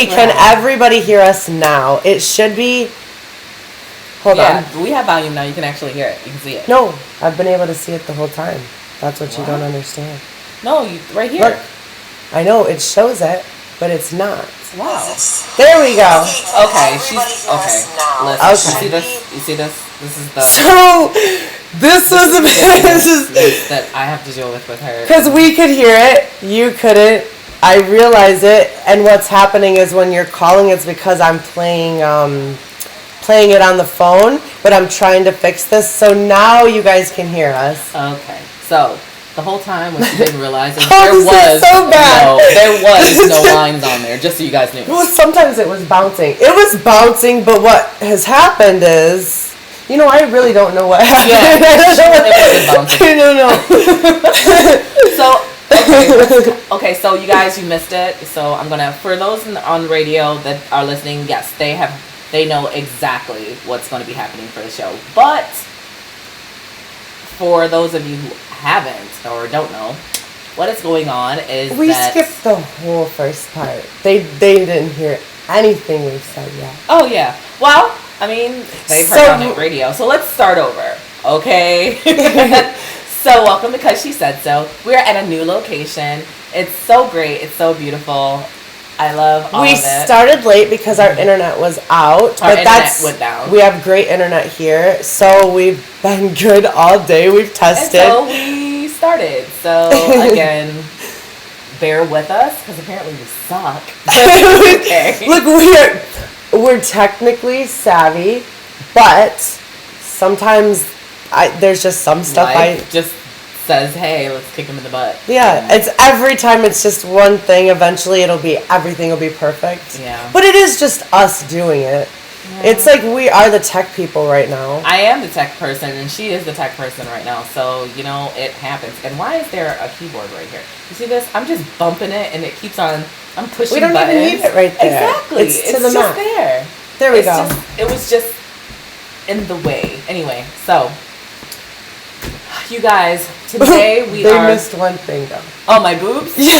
Okay, can everybody hear us now? It should be. Hold on. We have volume now. You can actually hear it. You can see it. No, I've been able to see it the whole time. That's what you don't understand. No, right here. Look, I know it shows it, but it's not. Wow. There we go. Okay, she's okay. Listen, Okay. You see this? You see this? This is the. So this was this is that I have to deal with her. because we could hear it, you couldn't. I realize it, and what's happening is when you're calling, it's because I'm playing it on the phone, but I'm trying to fix this, so now you guys can hear us. Okay, so the whole time when she didn't realize it, There was no lines on there, just so you guys knew. Well, sometimes it was bouncing. It was bouncing, but what has happened is, I really don't know what happened. Yeah, it wasn't bouncing. No. So, okay, so you guys, you missed it. So I'm gonna, for those on radio that are listening, yes, they know exactly what's going to be happening for the show. But for those of you who haven't or don't know, what is going on is we skipped the whole first part. They didn't hear anything we said yet. Oh yeah. Well, I mean, they've heard on the radio. So let's start over, okay? So welcome to Because She Said So. We're at a new location. It's so great. It's so beautiful. I love all of it. We started late because our internet was out. Our internet went down. We have great internet here, so we've been good all day. We've tested. And so we started. So again, bear with us because apparently we suck. Okay. Look, we're technically savvy, but sometimes there's just some stuff Life just says, hey, let's kick him in the butt. Yeah, it's every time it's just one thing. Eventually everything will be perfect. Yeah. But it is just us doing it. Yeah. It's like we are the tech people right now. I am the tech person and she is the tech person right now. So, it happens. And why is there a keyboard right here? You see this? I'm just bumping it and it keeps on, I'm pushing buttons. We don't even need it right there. Exactly. It's to the just Mac. there. There we go. It was just in the way. Anyway, so you guys, today we They missed one thing though. Oh, my boobs? Yeah,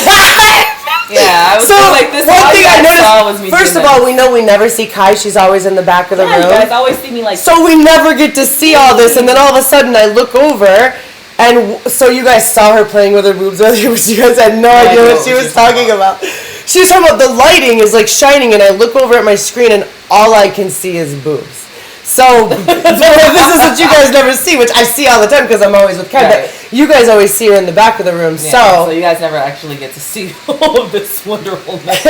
I was like this. One thing I noticed, was me first of all, we know we never see Kai. She's always in the back of the room. You guys always see me like. So we never get to see all this, and then all of a sudden I look over, and so you guys saw her playing with her boobs earlier, but you guys had no idea what she was talking about. She was talking about the lighting is like shining, and I look over at my screen, and all I can see is boobs. So this is what you guys never see, which I see all the time because I'm always with Ken. Right. But you guys always see her in the back of the room. Yeah, so you guys never actually get to see all of this wonderfulness.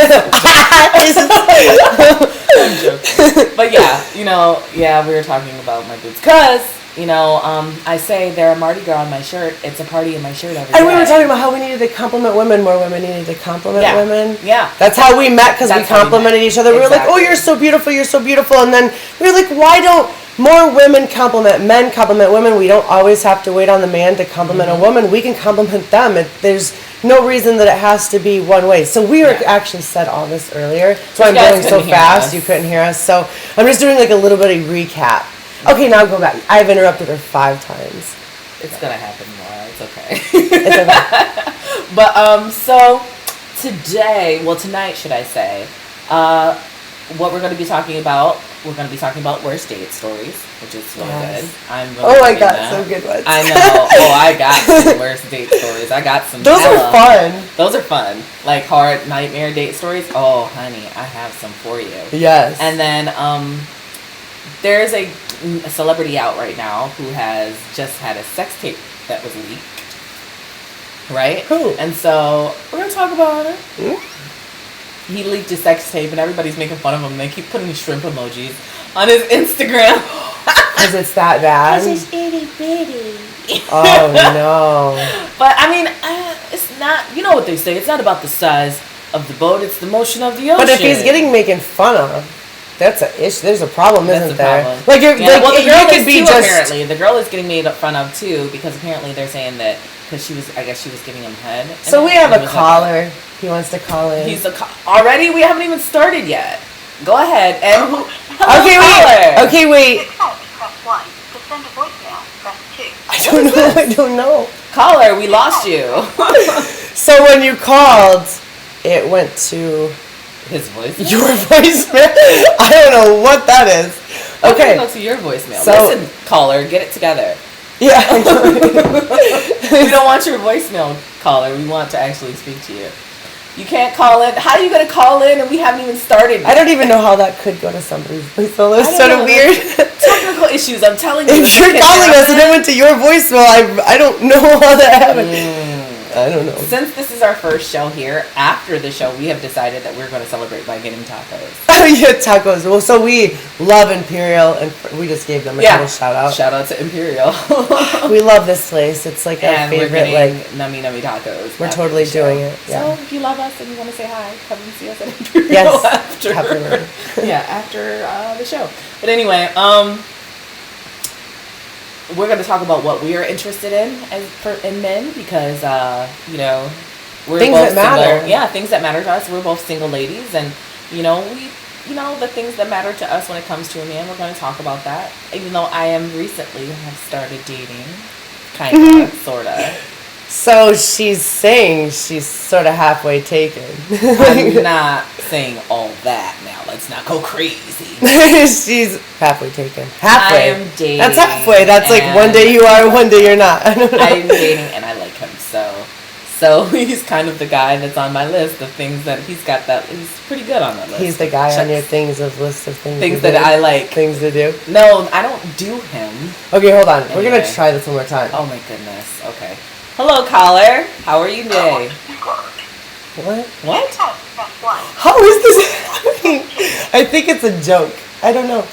I'm joking. But yeah, we were talking about my boobs because I say they're a Mardi Gras on my shirt. It's a party in my shirt every day. And we were talking about how we needed to compliment women. More women needed to compliment women. Yeah. That's how we met because we complimented each other. Exactly. We were like, oh, you're so beautiful. You're so beautiful. And then we were like, why don't more women compliment men, compliment women? We don't always have to wait on the man to compliment a woman. We can compliment them. There's no reason that it has to be one way. So we were actually said all this earlier. So I'm going so fast. You couldn't hear us. So I'm just doing like a little bit of recap. Okay, now go back. I've interrupted her 5 times. It's gonna happen more. It's okay. It's okay. But so tonight, should I say, what we're going to be talking about? We're going to be talking about worst date stories, which is really good. I'm really I got some good ones. I know. I got some worst date stories. I got some. Those are fun. Those are fun. Like hard nightmare date stories. Oh, honey, I have some for you. Yes. And then there's a celebrity out right now who has just had a sex tape that was leaked. Right? Who? And so we're going to talk about it. He leaked his sex tape and everybody's making fun of him. They keep putting shrimp emojis on his Instagram. Because it's that bad? Because it's itty bitty. Oh, no. But, I mean, it's not, you know what they say, it's not about the size of the boat, it's the motion of the ocean. But if he's getting making fun of, that's an issue. There's a problem, isn't there? Problem. Like, the girl could be just apparently. The girl is getting made fun of too because apparently they're saying that because she was giving him head. So we have a caller. He wants to call in. Already. We haven't even started yet. Go ahead and Okay, wait. I don't know. Caller, we lost you. So when you called, it went to His voicemail? Your voicemail? I don't know what that is. Okay. Go to your voicemail. So, listen, caller, get it together. Yeah. We don't want your voicemail, caller. We want to actually speak to you. You can't call in. How are you going to call in and we haven't even started yet? I don't even know how that could go to somebody's voicemail. It's sort of weird. Technical issues, I'm telling you. If you're calling us and it went to your voicemail, I don't know how that happened. I don't know. Since this is our first show here, after the show, we have decided that we're going to celebrate by getting tacos. Oh, yeah, tacos. Well, so we love Imperial, and we just gave them a little shout out. Shout out to Imperial. We love this place. It's like our favorite. We're getting nummy tacos. We're totally doing it. Yeah. So if you love us and you want to say hi, come and see us at Imperial yes, after. Yeah, after the show. But anyway, we're going to talk about what we are interested in men because we're things both that matter. Single. Yeah, things that matter to us. We're both single ladies, and the things that matter to us when it comes to a man. We're going to talk about that. Even though I recently have started dating, kind of, sort of. So she's saying she's sort of halfway taken. I'm not saying all that now. Let's not go crazy. She's halfway taken. Halfway. I am dating. That's halfway. That's like one day you are, one day you're not. I don't know. I'm dating and I like him so he's kind of the guy that's on my list of things that he's pretty good on that list. He's the guy on your list of things that I like. Things to do. No, I don't do him. Okay, hold on. Anyway. We're gonna try this one more time. Oh my goodness. Okay. Hello, caller. How are you today? What? How is this happening? I think it's a joke. I don't know.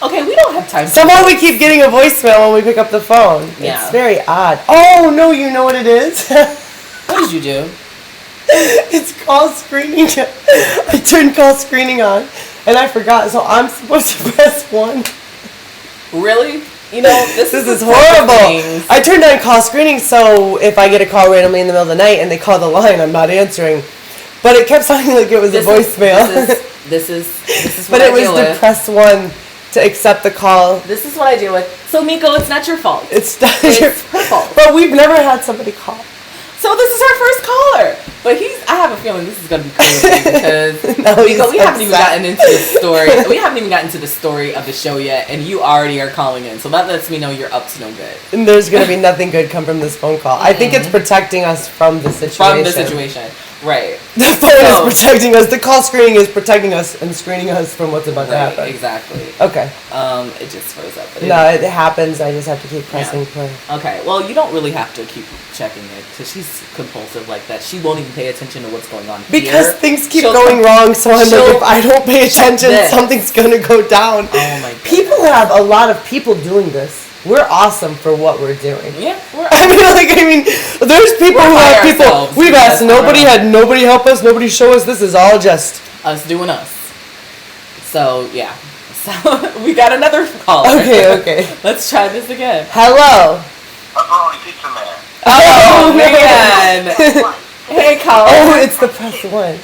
Okay, we don't have time. Somehow we keep getting a voicemail when we pick up the phone. Yeah. It's very odd. Oh no, you know what it is? What did you do? It's call screening. I turned call screening on, and I forgot. So I'm supposed to press 1. Really? This is horrible. I turned on call screening, so if I get a call randomly in the middle of the night and they call the line, I'm not answering. But it kept sounding like it was a voicemail. This is what but it was to press 1 to accept the call. This is what I deal with. So Miko, it's not your fault. It's not her fault. But we've never had somebody call. So this is our first caller. But I have a feeling this is going to be crazy because Miko, we haven't even gotten into the story. We haven't even gotten to the story of the show yet, and you already are calling in. So that lets me know you're up to no good. And there's going to be nothing good come from this phone call. I think it's protecting us from the situation. Right. The phone is protecting us. The call screening is protecting us and screening us from what's about to happen. Exactly. Okay. It just froze up. No, it happens. I just have to keep pressing play. Okay. Well, you don't really have to keep checking it because she's compulsive like that. She won't even pay attention to what's going on because things keep going wrong. So I'm like, if I don't pay attention, something's gonna go down. Oh my God. People have a lot of people doing this. We're awesome for what we're doing. Yeah, there's people who have people. We've asked nobody help us, nobody show us. This is all just us doing us. So yeah, so we got another caller. Okay. Let's try this again. Hello. Pepperoni pizza man. Oh man. Hey caller. Oh, it's the press 1.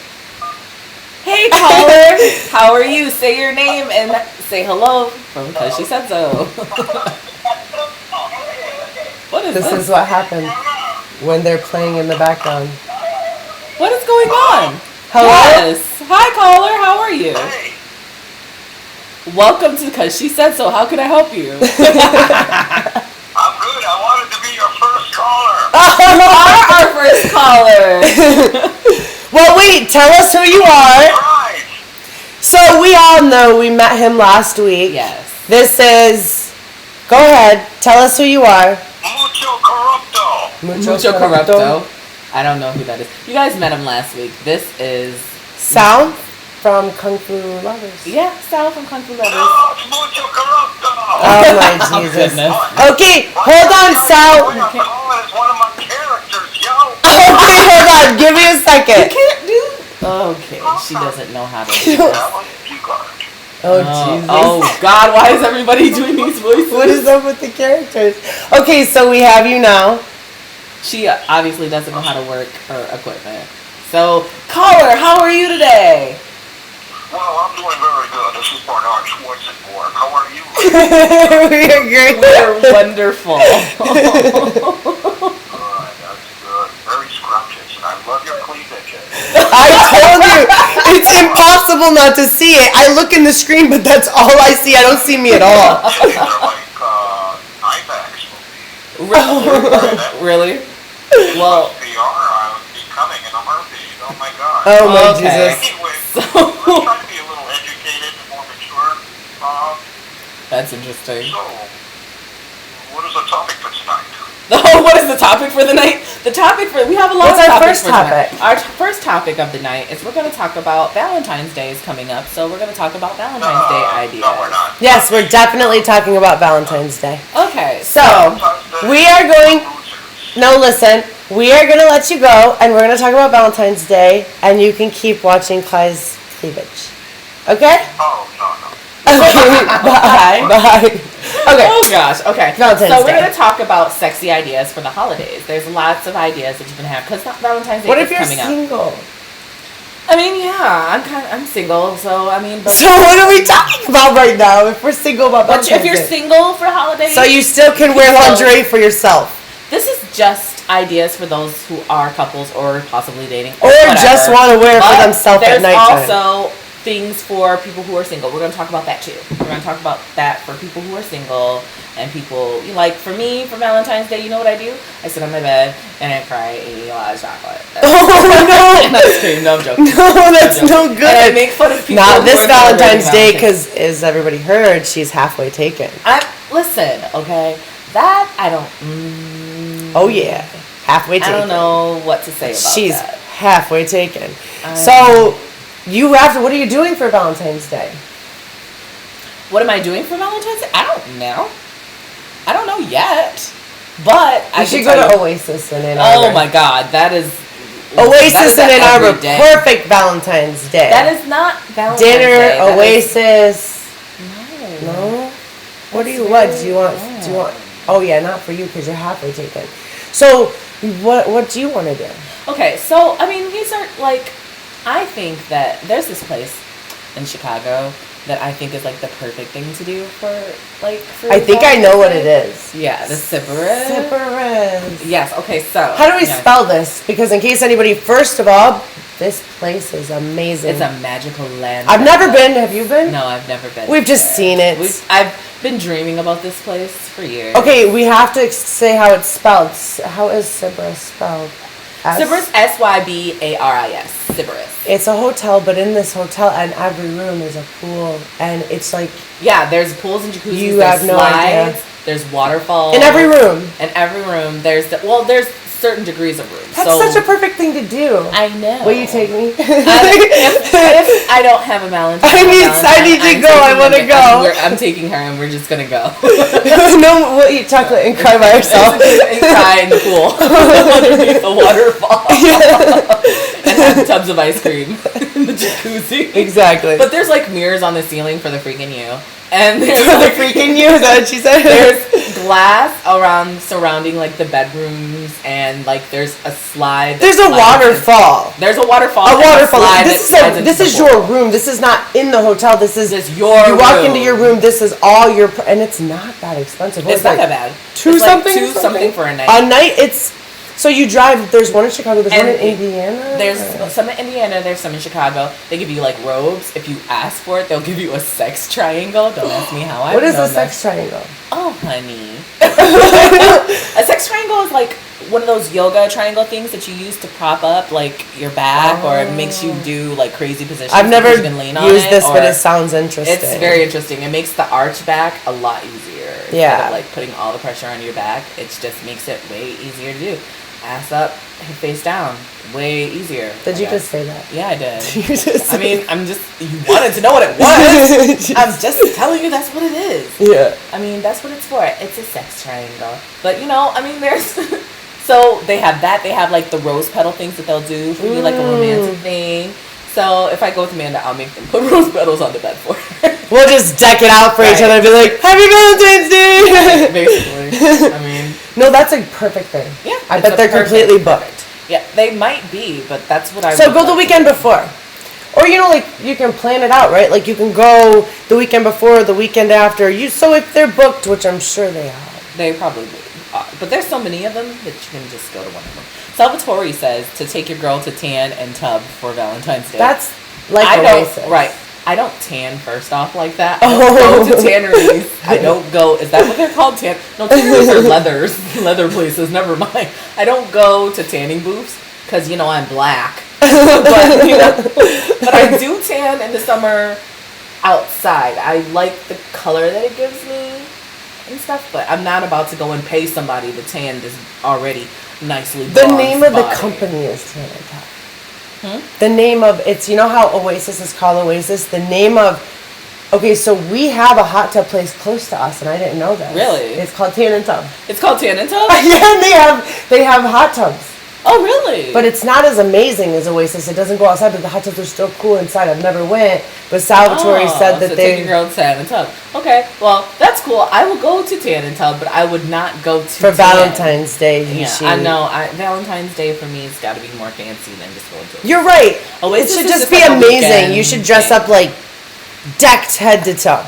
Hey caller. How are you? Say your name and say hello because she said so. What is this? This is what happened when they're playing in the background. What is going on? Hello? Yes. Hi, caller. How are you? Hey. Welcome to Because She Said So. How can I help you? I'm good. I wanted to be your first caller. You are our first caller. Well, wait. Tell us who you are. Right. So we all know we met him last week. Yes. This is... Go ahead. Tell us who you are. Mucho corrupto. Mucho corrupto. I don't know who that is. You guys met him last week. This is... Sal from Kung Fu Lovers. Yeah, Sal from Kung Fu Lovers. No, it's mucho corrupto. Oh my Jesus. Goodness. Okay, hold on, Sal. I'm calling as one of my characters, yo. Okay, hold on. Give me a second. Can't do... Okay, she doesn't know how to do this. Oh, Jesus. Oh, God, why is everybody doing these voices? What is up with the characters? Okay, so we have you now. She obviously doesn't know how to work her equipment. So, caller, how are you today? Well, I'm doing very good. This is Bernard Schwarzenegger. How are you? We are great. We're wonderful. Good, that's good. Very scrumptious. And I love your cleavage. I told told you, it's impossible not to see it. I look in the screen, but that's all I see. I don't see me at all. They're like IMAX movies. Really? Well, VR, I would be coming in a heartbeat. Oh my god. Oh my Okay. Jesus. Anyway, let's try to be a little educated and more mature. that's interesting. So, what is the topic for tonight? What is the topic for the night? We have a lot What's of our topics first for tonight. topic? Our first topic of the night is we're going to talk about Valentine's Day is coming up, so we're going to talk about Valentine's Day ideas. No, we're not. Yes, we're definitely talking about Valentine's Day. Okay, So, we are going, no, listen, we are going to let you go, and we're going to talk about Valentine's Day, and you can keep watching Clyde's cleavage. Okay? Oh, no. Okay, Bye. bye. Okay. Oh gosh. Okay. Valentine's so we're Day. going to talk about sexy ideas for the holidays. There's lots of ideas that you can have because Valentine's Day What is if you're coming up. single? I mean, yeah, I'm single, so I mean. But So what are we talking about right now? If we're single about but Valentine's if you're Day? single for holidays, So you still can wear lingerie for yourself. this is just ideas for those who are couples or possibly dating, Or just whatever. want to wear it for But themselves at there's nighttime. also things for people who are single. We're going to talk about that too. We're going to talk about that for people who are single and people like for me for Valentine's Day. You know what I do? I sit on my bed and I cry and eat a lot of chocolate. Oh And I scream. No, I'm joking. no! No, that's I'm no joking. And I good. make fun of people. Not who this are celebrating Valentine's Day, Valentine's. because as everybody heard, she's halfway taken. Listen, okay, that I don't. Oh yeah, halfway I taken. don't know what to say about She's that. halfway taken. I So you have to. What are you doing for Valentine's Day? What am I doing for Valentine's Day? I don't know. I don't know yet. But I You should can go tell to you. Oasis in Ann Arbor. Oh my God, that is Oasis in that is Ann Arbor, every day. perfect Valentine's Day. That is not Valentine's dinner, Day. That Oasis. is- No. What do you That's what? very Do you want? wrong. Do you want? Oh yeah, not for you because you're halfway taken. So what do you want to do? Okay, so I mean, these are like, I think that there's this place in Chicago that I think is like the perfect thing to do for I think I know what it is. Yeah, the Sybaris. Sybaris. Yes. Okay. So How do we yeah. spell this? Because in case anybody, first of all, this place is amazing. It's a magical land. I've never been. Have you been? No, I've never been. We've just seen it. I've been dreaming about this place for years. Okay, we have to say how it's spelled. How is Sybaris spelled? Sybaris, Sybaris. Sybaris. It's a hotel, but in this hotel, and every room is a pool, and it's like Yeah, there's pools and jacuzzis. You there's have no slides, idea. There's waterfalls. in every room. In every room, there's certain degrees of rooms. That's so, such a perfect thing to do. I know. Will you take me? if I don't have a Valentine, I need to go. I wanna go. I'm taking her, and we're just gonna go No, we'll eat chocolate and cry by ourselves. and cry in the pool underneath the waterfall, and have tubs of ice cream in the jacuzzi. Exactly. But there's like mirrors on the ceiling for the freaking you, and there's For the like, freaking you, is that what she said? there's glass around surrounding like the bedrooms, and like there's a slide. that There's a slides in- waterfall. There's a waterfall. A and waterfall. slide This that slides is into the pool. your room. This is not in the hotel. This is your You walk room. into your room. This is all your, and it's not that expensive. What It's is not it? that bad. Two It's something. Like two something for a night. A night. It's so you drive. There's one in Chicago. There's one in And Indiana. There's some in Indiana. There's some in Chicago. They give you like robes. If you ask for it, they'll give you a sex triangle. Don't ask me how I. What is know a sex that. triangle? Oh, honey. A sex triangle is like one of those yoga triangle things that you use to prop up like your back, or it makes you do like crazy positions. I've never because you can lean on used it, this, but or- it sounds interesting. It's very interesting. It makes the arch back a lot easier. Instead Yeah. of like putting all the pressure on your back, it just makes it way easier to do. Ass up, face down, way easier. Did I you guess. just say that? Yeah, I did. You just I mean, I'm just. You wanted to know what it was. I'm just telling you that's what it is. Yeah. I mean, that's what it's for. It's a sex triangle. But you know, I mean, there's. So they have that. They have like the rose petal things that they'll do for you, like a romantic thing. So if I go with Amanda, I'll make them put rose petals on the bed for her. We'll just deck it out for each Right. other and be like, Happy Valentine's Day! Basically. I mean, No, that's a perfect thing. yeah. I it's bet a they're perfect- completely booked. Yeah, they might be, but that's what I. So would go the like to weekend do. before. Or you know, like you can plan it out, right? Like you can go the weekend before, the weekend after. So if they're booked, which I'm sure they are. They probably. But there's so many of them that you can just go to one of them. Salvatore says to take your girl to tan and tub for Valentine's Day. That's like I Oasis. don't, right. I don't tan first off like that. I don't go to tanneries. I don't go. Is that what they're called? No, tanneries are leather places. Never mind. I don't go to tanning booths because I'm black. but I do tan in the summer outside. I like the color that it gives me and stuff. But I'm not about to go and pay somebody to tan this already nicely. The name of the company is Tan and Tub. The name of it's how Oasis is called Oasis. The name of so we have a hot tub place close to us, and I didn't know that. Really? It's called Tan and Tub. It's called Tan and Tub? Yeah, and they have hot tubs. Oh, really? But it's not as amazing as Oasis. It doesn't go outside, but the hot tubs are still cool inside. I've never went, but Salvatore said that take your girl to Tan and Tub. Okay, well that's cool. I will go to Tan and Tub, but I would not go to for Valentine's Day. I know. Valentine's Day for me has got to be more fancy than just going to. You're right. Oasis it should just like be amazing. Weekend You should dress up like decked head to toe.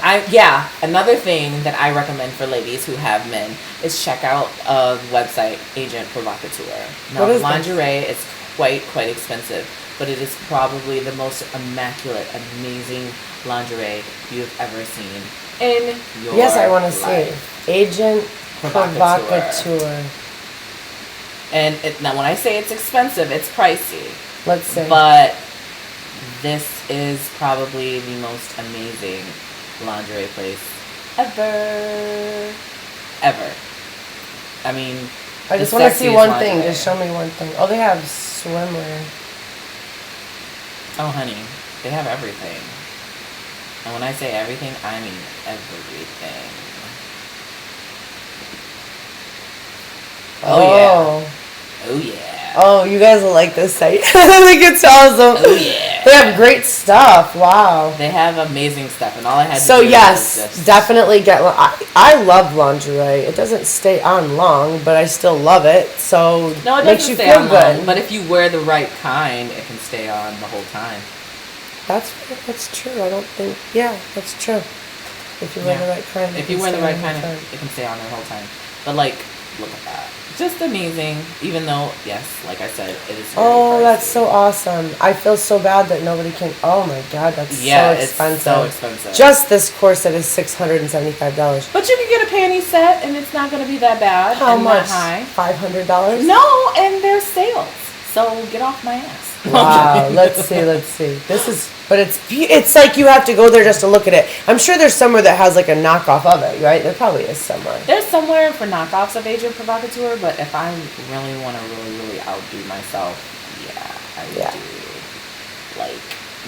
Another thing that I recommend for ladies who have men is check out a website, Agent Provocateur. Now, the lingerie is quite expensive, but it is probably the most immaculate, amazing lingerie you've ever seen in your life. Yes, I want to see Agent Provocateur. And now, when I say it's expensive, it's pricey. Let's see. But this is probably the most amazing lingerie place ever. I mean, I just want to see one thing. Just show me one thing. Oh, they have swimwear. Oh, honey, they have everything. And when I say everything, I mean everything. Oh yeah. Oh, you guys will like this site. I think it's awesome. Oh yeah. They have great stuff. Wow. They have amazing stuff, and all I had to do was just definitely get. I love lingerie. It doesn't stay on long, but I still love it. So it makes you feel good. Long, but if you wear the right kind, it can stay on the whole time. That's true. I don't think. Yeah, that's true. If you wear the right kind. If you wear the right kind, it can stay on the whole time. But look at that. Just amazing, even though, yes, like I said, it is very pricey. That's so awesome. I feel so bad that nobody can. Oh my God, that's so expensive. It's so expensive. Just this corset that is $675. But you can get a panty set, and it's not going to be that bad. How much? High. $500? No, and there's sales. So get off my ass. Wow. Let's see. But it's like you have to go there just to look at it. I'm sure there's somewhere that has like a knockoff of it, right? There probably is somewhere. There's somewhere for knockoffs of Agent Provocateur, but if I really want to really outdo myself, I would do like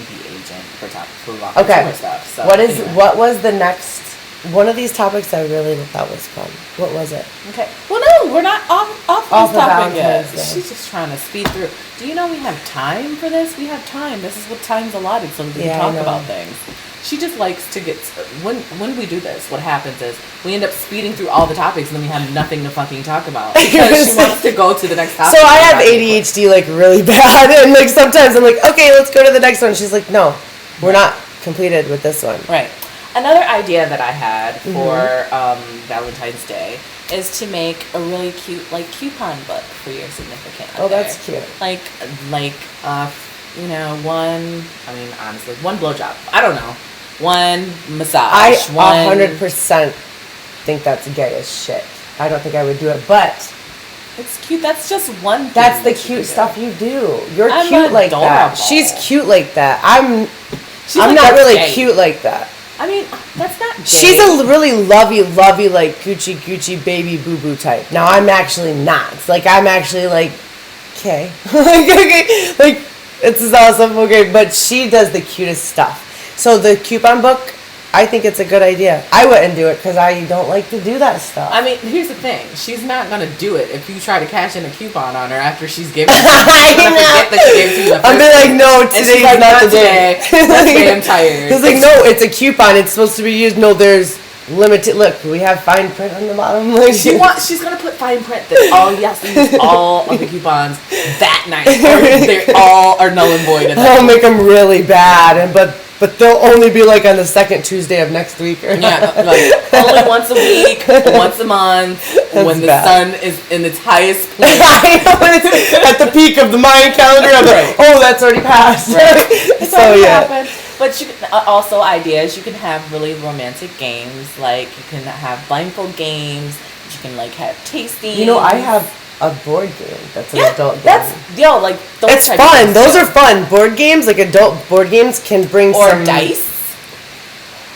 the Agent Provocateur stuff. So what was the next? One of these topics I really thought was fun. What was it? Okay. Well, no, we're not off this topic yet. Day. She's just trying to speed through. Do you know we have time for this? We have time. This is what time's allotted so we can talk about things. She just likes to get... When we do this, what happens is we end up speeding through all the topics and then we have nothing to fucking talk about. Because she wants to go to the next topic. So I have ADHD like really bad. And like sometimes I'm like, okay, let's go to the next one. She's like, no, we're not completed with this one. Right. Another idea that I had for Valentine's Day is to make a really cute coupon book for your significant other. Oh, that's cute. Honestly, one blowjob. I don't know. One massage. I 100% think that's gay as shit. I don't think I would do it, but it's cute. That's just one thing. That's the cute stuff you do. You're cute like that. She's cute like that. I'm not really cute like that. I mean, that's not gay. She's a really lovey, like Gucci baby boo boo type. Now I'm actually not. Like I'm actually like, okay, like this is awesome. Okay, but she does the cutest stuff. So the coupon book, I think it's a good idea. I wouldn't do it because I don't like to do that stuff. I mean, here's the thing. She's not going to do it if you try to cash in a coupon on her after she's given it. I know. I'm like, no, today's not the day. That's day I'm tired. He's like, no, it's a coupon. It's supposed to be used. No, there's limited. Look, we have fine print on the bottom. She's going to put fine print that all of the coupons that night. They all are null and void. I'll make them really bad, but but they'll only be like on the second Tuesday of next week. Or Yeah, like only once a week, once a month, when the bad. sun is in its highest point. I know, it's at the peak of the Mayan calendar. I'm like, oh, that's already passed. It's So already yeah. happened. But you can, also ideas. You can have really romantic games, like you can have blindfold games. You can like have tasting. You know, I have a board game that's an adult game. That's like those It's type of fun. games, Those too. are fun. Board games, like adult board games, can bring or some dice.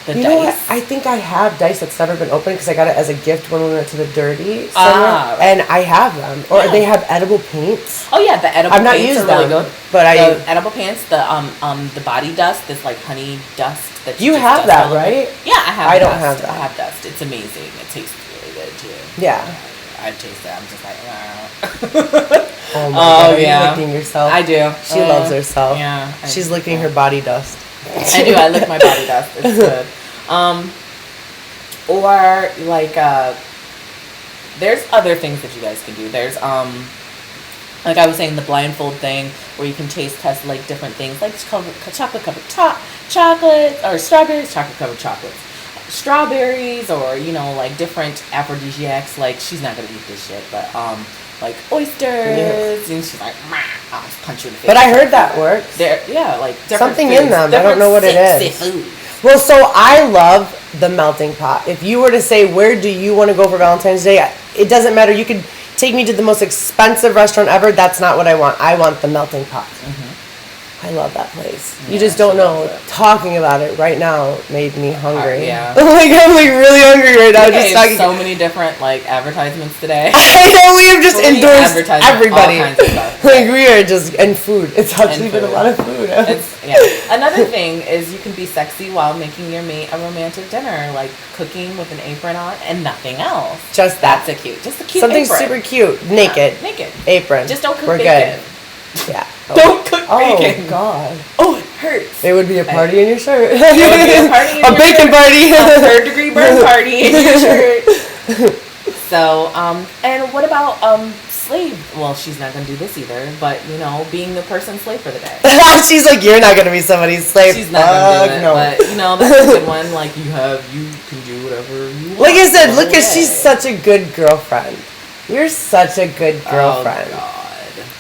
The You know what? dice. I think I have dice that's never been opened because I got it as a gift when we went to the Dirty Center, Ah, right. and I have them. Or Yeah. they have edible paints. Oh yeah, the edible I've not paints used are really them, good. but the edible paints, the body dust, this like honey dust that You just have dust that, all over. right? Yeah, I have. I don't dust. have that. I have dust. It's amazing. It tastes really good too. Yeah. I taste that. I'm just like, wow. Oh my Oh, god, are yeah. you licking yourself? I do. She loves herself. Yeah. She's licking her body dust. I do. I lick my body dust. It's good. Or like there's other things that you guys can do. There's like I was saying, the blindfold thing where you can taste test like different things, like chocolate covered chocolate or strawberries, chocolate covered chocolates, strawberries, or you know like different aphrodisiacs. Like she's not gonna eat this shit, but like oysters, and she's like, I'll just punch you in the face. But I heard that works. Yeah, like different Something foods, in them. I don't different know what it sexy is. food. Well, so I love the melting pot. If you were to say, where do you want to go for Valentine's Day? It doesn't matter. You could take me to the most expensive restaurant ever. That's not what I want. I want the melting pot. I love that place. You just don't know. Talking about it right now made me hungry. Yeah. Like I'm like really hungry right now. Just Okay, talking. so many different like advertisements today. I know we have just So many endorsed advertisements, everybody. all kinds of stuff. Like we are just and food. It's actually And been a food. lot of food. Yeah. Another thing is you can be sexy while making your mate a romantic dinner, like cooking with an apron on and nothing else. Just That's that. a cute, just a cute Something apron. super cute. Naked. Yeah, naked. Apron. Just don't cook We're bacon. good. Yeah. Don't cook Oh bacon. God. Oh, it hurts. It would be a party in your shirt. It would be a party in A your bacon shirt. party. A third-degree burn party in your shirt. So, and what about slave? Well, she's not gonna do this either. But you know, being the person's slave for the day. She's like, you're not gonna be somebody's slave. She's not gonna do it, no. but you know that's a good one. Like you can do whatever you want. Like I said, look at Yeah. she's such a good girlfriend. You're such a good girlfriend. Oh God.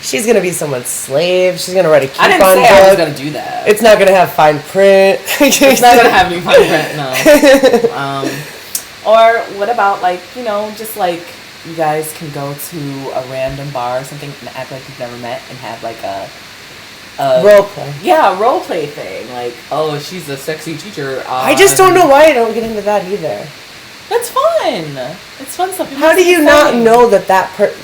She's gonna be someone's slave. She's gonna write a I didn't coupon say I was book. gonna do that. It's not gonna have fine print. It's not gonna have any fun print, no. Or what about like you know just like you guys can go to a random bar or something and act like you've never met and have like a Role play. Yeah, a role play thing. Like, oh, she's a sexy teacher. I just don't know why I don't get into that either. That's fun. It's fun stuff. It How do makes it you not exciting. know that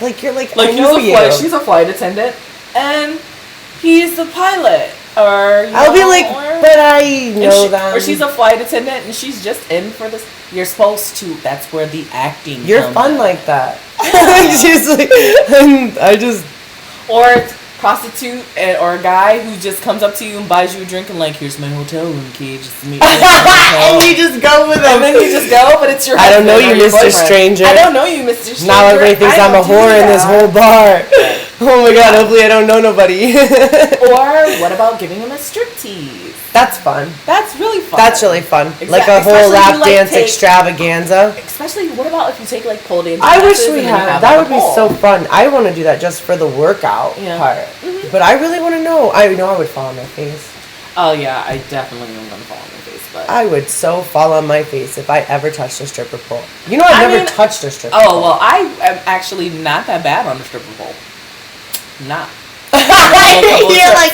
like you're like I Like know you. she's a flight attendant, and he's the pilot. Or you I'll be know, like, or, but I and know that. Or she's a flight attendant, and she's just in for this. You're supposed to. That's where the acting. You're comes fun in. like that. Yeah. She's like, and I just. Or it's prostitute or a guy who just comes up to you and buys you a drink and like, here's my hotel room key, just meet me at the hotel. And you just go with And them. then you just go, but it's your I don't know husband you, or your Mr. boyfriend. Stranger. I don't know you, Mr. Stranger. Now everybody thinks I I'm a don't do whore in this that. whole bar. Oh my god, hopefully I don't know nobody. Or what about giving him a striptease? That's fun. That's really fun. That's really fun. Exactly. Like a whole Especially lap if you, like, dance take- extravaganza. Especially, what about if you take like pole dancing I wish classes we and then you had. have, That like, would a be pole? so fun. I want to do that just for the workout Yeah. part. Mhm. But I really want to know. I know I would fall on my face. Oh yeah, I definitely am gonna fall on my face, but I would so fall on my face if I ever touched a stripper pole. You know, I've I never mean- touched a stripper oh pole. well, I am actually not that bad on the stripper pole. Not. You're like,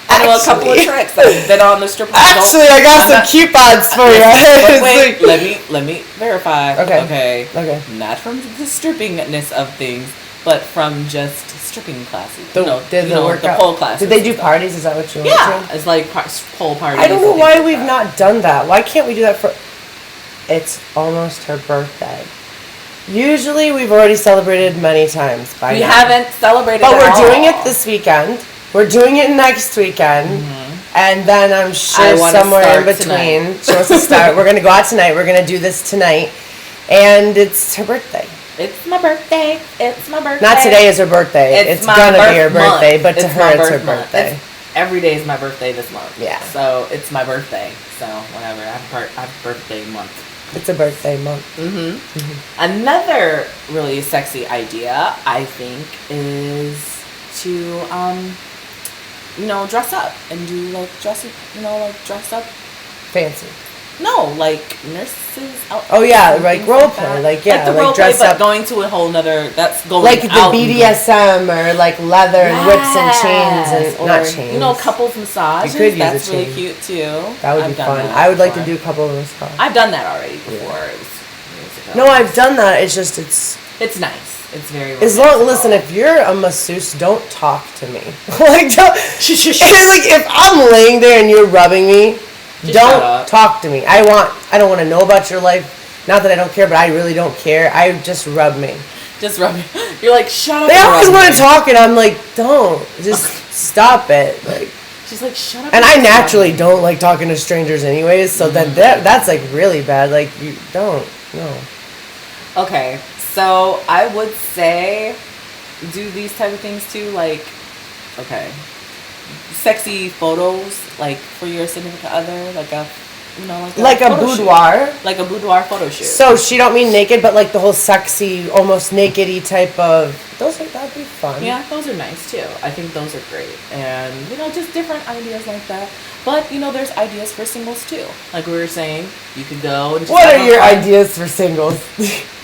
I know a couple of actually- tricks. I've been on the stripper pole. Actually, I got I'm some not- coupons for you. But It's wait, like- let me verify. Okay. Okay. Not from the strippingness of things, but from just stripping classes. The, did the the workout. pole classes. Did they do and stuff. parties? Is that what you went Yeah, to? it's like pole parties. I don't know and why things like we've that. not done that. Why can't we do that for? It's almost her birthday. Usually, we've already celebrated many times by We now. haven't celebrated. But at we're doing all. it this weekend. We're doing it next weekend. And then I'm I sure wanna somewhere in start between. tonight. She wants to start. We're going to go out tonight. We're going to do this tonight. And it's her birthday. It's my birthday. It's my birthday. Not today is her birthday. It's my going to be her birth month. birthday. But to It's her, my it's her birth month. birthday. every day is my birthday this month. Yeah. So it's my birthday. So whatever. I have birthday month. It's a birthday month. Another really sexy idea, I think, is to dress up and do like dress up. Fancy. No, like nurses out. Oh yeah, and like things role like play, that. like yeah, the like role play, dress but up, going to a whole nother. That's going like the out BDSM or like leather and whips and chains and or, not chains. couples massages. You could use That's a really chain. cute too. That would I've be done fun. that I would like to before. do a couple of massage. I've done that already before. It was years ago. No, I've done that. It's just It's nice. It's very. as long. romantical. Listen, if you're a masseuse, don't talk to me. Like don't. Like if I'm laying there and you're rubbing me. Just shut Don't up. talk to me. I don't want to know about your life. Not that I don't care, but I really don't care. I just rub me. Just rub it. You're like, shut up. They and always rub want me. to talk, and I'm like, don't. Just stop it. Like, She's like, shut up. and I rub me. naturally don't like talking to strangers, anyways. So then that's like really bad. Like you don't. No. Okay, so I would say do these type of things too, like, okay, sexy photos, like for your significant other, like a photo shoot. boudoir. Like a boudoir photo shoot. So she don't mean naked, but like the whole sexy, almost naked-y type of. That'd be fun. Yeah, those are nice too. I think those are great. And, just different ideas like that. But, there's ideas for singles too. Like we were saying, you could go and just What have are a your fun- ideas for singles?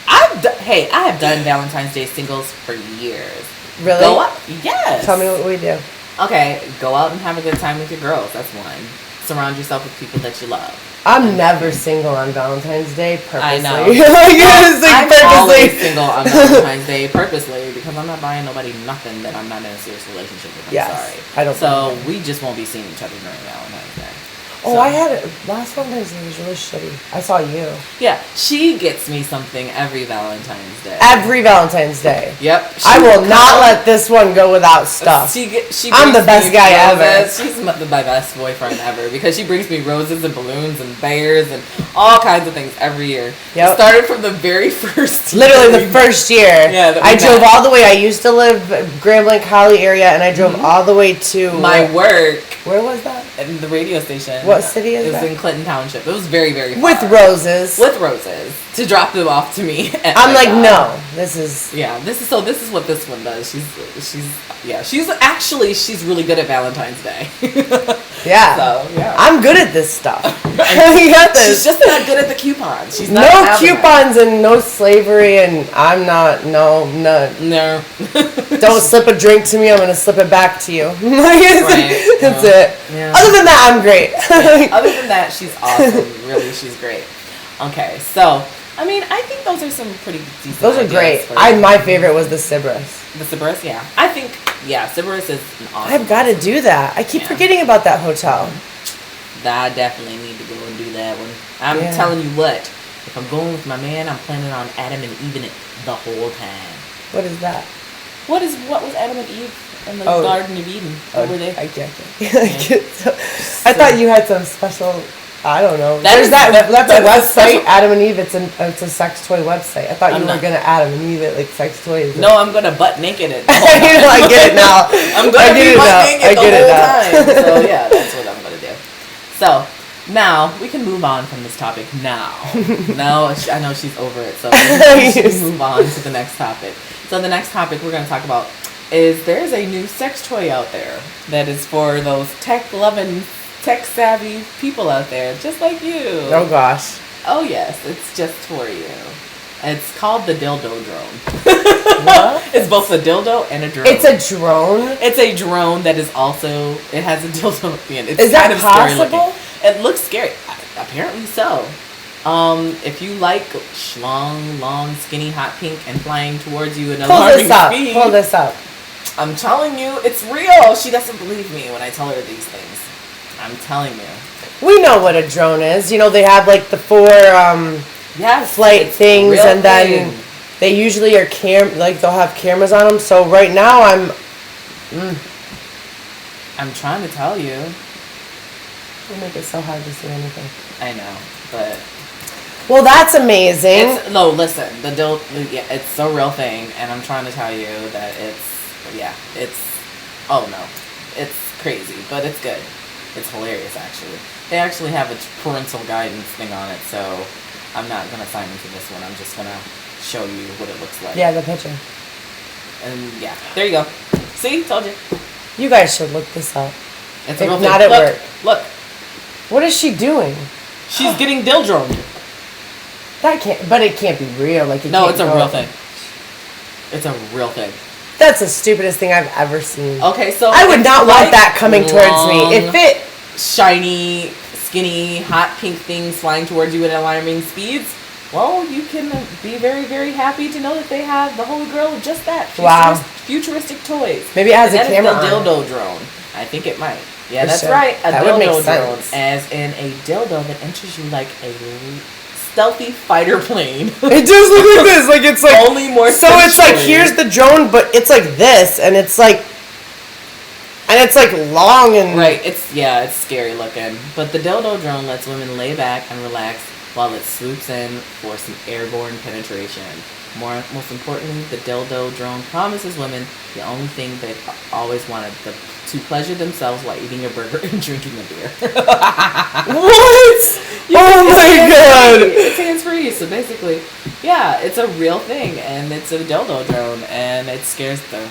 I have done Valentine's Day singles for years. Really? Go out. Yes. Tell me what we do. Okay, go out and have a good time with your girls. That's one. Surround yourself with people that you love. I'm never single on Valentine's Day purposely. I know. Like, it's like I'm always purposely. single on Valentine's Day purposely because I'm not buying nobody nothing that I'm not in a serious relationship with. I'm Yes, sorry. I don't So blame we just won't be seeing each other during Valentine's Day. Oh, So- I had it last Valentine's Day was really shitty. I saw you Yeah, she gets me something every Valentine's Day. every Valentine's Day. Yep. I she will not come- let this one go without stuff. She I'm brings the best me guy ever. roses. She's my best boyfriend ever because she brings me roses and balloons and bears and all kinds of things every year. Yep. It started from the very first year. Literally the first year. Yeah, that we I drove met. all the way. I used to live Grand Blanc Holly area, and I drove all the way to My work Where was that? in the radio station. What city is It was that? in Clinton Township. It was very, very far. With roses. With roses to drop them off to me. at I'm my like, job. no, this is. Yeah, this is what this one does. She's really good at Valentine's Day. Yeah. So, yeah. I'm good at this stuff. You got this. She's just not good at the coupons. She's not No having that. coupons and no slavery, and I'm not. No, none. No. Don't slip a drink to me. I'm gonna slip it back to you. That's yeah. it. Yeah. Other than that, I'm great. Other than that, she's awesome. Really, she's great. Okay, so I mean, I think those are some pretty decent. Those are ideas great. for My favorite was the Sybaris. the Sybaris. Yeah, I think Sybaris is an awesome. I've got to do that. I keep Yeah. forgetting about that hotel. I definitely need to go and do that one. I'm Yeah. telling you what. If I'm going with my man, I'm planning on Adam and Eve it the whole time. What is that? What was Adam and Eve in the Oh. Garden of Eden? What were they? I get I thought you had some special. I don't know. That's a a website. special- Adam and Eve. It's a sex toy website. I thought I'm you were not- gonna Adam and Eve it like sex toys. No, I'm gonna butt naked it. I get it now. I'm gonna be butt naked the whole time. So now. yeah, that's what I'm gonna do. So now we can move on from this topic. Now, I know she's over it, so we should move on to the next topic. So the next topic we're gonna talk about is there's a new sex toy out there that is for those tech-loving, tech-savvy people out there, just like you. Oh gosh. Oh yes, it's just for you. It's called the dildo drone. What? It's both a dildo and a drone. It's a drone. It's a drone that is also, it has a dildo at the end. It's Is that kind of scary possible? looking. It looks scary. Apparently so. If you like schlong, long, skinny, hot pink, and flying towards you in Pull alarming this up. speed, Pull this up. I'm telling you, it's real. She doesn't believe me when I tell her these things. I'm telling you. We know what a drone is. You know, they have like the four Yes, flight it's a things, real and then thing. they usually are like they'll have cameras on them. So right now I'm I'm trying to tell you. they make it so hard to see anything. I know, but Well, that's amazing. no. Listen, the dildo, yeah, it's a real thing, and I'm trying to tell you that it's. Oh no, it's crazy, but it's good. It's hilarious, actually. They actually have a parental guidance thing on it, so I'm not going to sign into this one. I'm just going to show you what it looks like. Yeah, the picture. And yeah, there you go. See? Told you. You guys should look this up. It's a If real not thing. at Look, work. look. What is she doing? She's getting dildroned. That can't, but it can't be real. Like it No, can't it's a go- real thing. It's a real thing. That's the stupidest thing I've ever seen. Okay, so I would it's not like want that coming towards me. If long, it, shiny, skinny, hot pink things flying towards you at alarming speeds, well, you can be very, very happy to know that they have the Holy Grail of just that. Wow. Futuristic toys. maybe it has And a that is camera the on. dildo drone. I think it might. Yeah, For that's sure. right. A That would make dildo drone, sense. as in a dildo that enters you like a stealthy fighter plane. It does look like this. Like it's like Only more. So it's like sensually. here's the drone, but it's like this, and it's like long and Right, it's scary looking. But the dildo drone lets women lay back and relax while it swoops in for some airborne penetration. Most importantly, the dildo drone promises women the only thing they've always wanted, to pleasure themselves while eating a burger and drinking a beer. What? Oh my god! It's hands-free, so basically, yeah, it's a real thing, and it's a dildo drone, and it scares the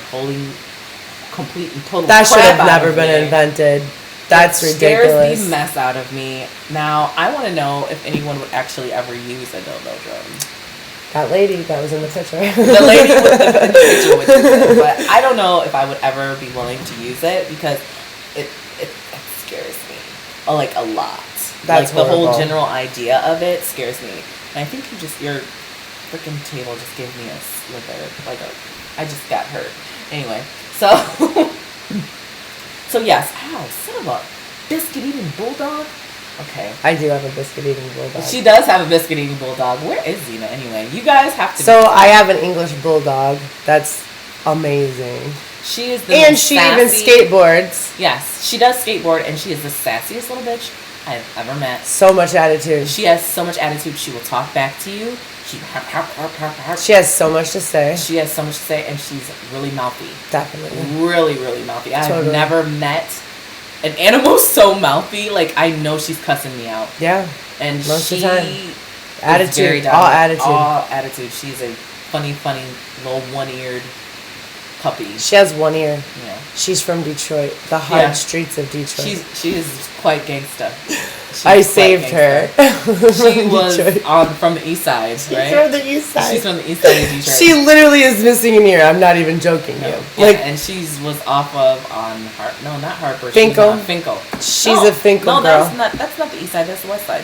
complete and total That should crap have out never of been me. invented. That's It scares ridiculous. the mess out of me. Now, I want to know if anyone would actually ever use a dildo drone. That lady that was in the picture. The lady with the picture would use it, but I don't know if I would ever be willing to use it because it scares me like a lot. That's like the whole horrible. general idea of it scares me. And I think your freaking table just gave me a slither. I just got hurt. Anyway, so so yes. Ow, son of a biscuit eating bulldog. Okay. I do have a biscuit eating bulldog. She does have a biscuit eating bulldog. Where is Zena anyway? You guys have to. So I have an English bulldog. That's amazing. She is the And most she even sassy- skateboards. Yes, she does skateboard, and she is the sassiest little bitch I've ever met. So much attitude. She has so much attitude. She will talk back to you. She has so much to say. She has so much to say, and she's really mouthy. Definitely. Really, really mouthy. I've Totally. never met an animal so mouthy. Like, I know she's cussing me out. Yeah. And Most of she the time. is Attitude. very All dominant. attitude. All attitude. She's a funny little one-eared puppy. She has one ear. Yeah. She's from Detroit. The hard Yeah. streets of Detroit. She is quite gangsta. She's I quite saved her. gangsta. She was Detroit. from the east side, She's right? from the east side. She's from the east side of Detroit. She literally is missing an ear. I'm not even joking you. Yeah, Like and she was off of not Harper. Finkel? She's on Finkel. She's a Finkel no, girl. that's not the east side. That's the west side.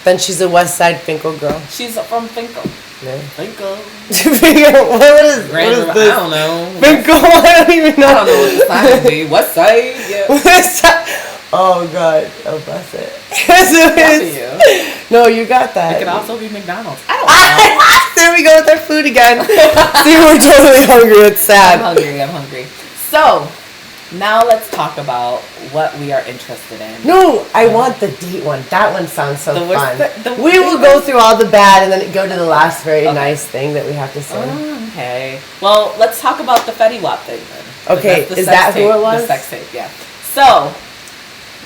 Then she's a West Side Finkel girl. She's from Finkel. Yeah. Finkel. Finkel. What is I this? don't know. Finkel. I don't even know. I don't know what the sign would be. West side. Yeah. West Side. Oh God. Oh bless it. You. No, you got that. It could also be McDonald's. I don't know. There we go with our food again. See, we're totally hungry. It's sad. I'm hungry. So, now let's talk about what we are interested in. No, I want the date one. That one sounds so The worst- fun. the We will date go one? through all the bad and then go to the last very Okay. nice thing that we have to say. Okay. Well, let's talk about the Fetty Wap thing then. Okay, That's the is sex that who tape, it was? The sex tape, yeah. So,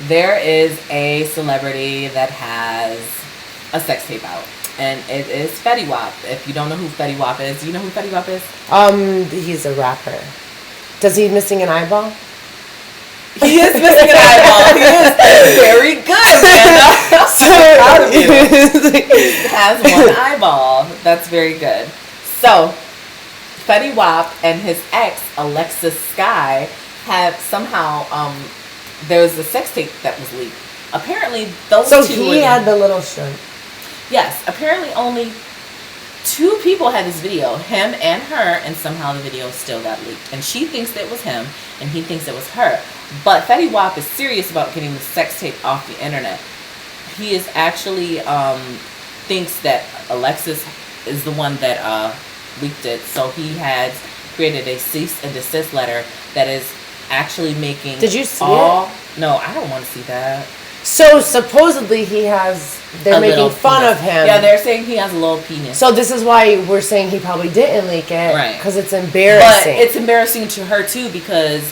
there is a celebrity that has a sex tape out. And it is Fetty Wap. If you don't know who Fetty Wap is, do you know who Fetty Wap is? He's a rapper. Does he missing an eyeball? He is missing an eyeball. He is very good, man. I'm so proud of you. He has one eyeball. That's very good. So, Fetty Wap and his ex, Alexis Sky, have somehow, there was a sex tape that was leaked. Apparently, those So two he women, had the little shrimp. yes, apparently only 2 people had this video, him and her, and somehow the video still got leaked. And she thinks that it was him, and he thinks it was her. But Fetty Wap is serious about getting the sex tape off the internet. He is actually, thinks that Alexis is the one that leaked it. So he has created a cease and desist letter that is actually making Did you see it? No, I don't want to see that. So supposedly they're A making little fun penis. of him. Yeah, they're saying he has a little penis. So this is why we're saying he probably didn't leak it. Right. Because it's But embarrassing. it's embarrassing to her too because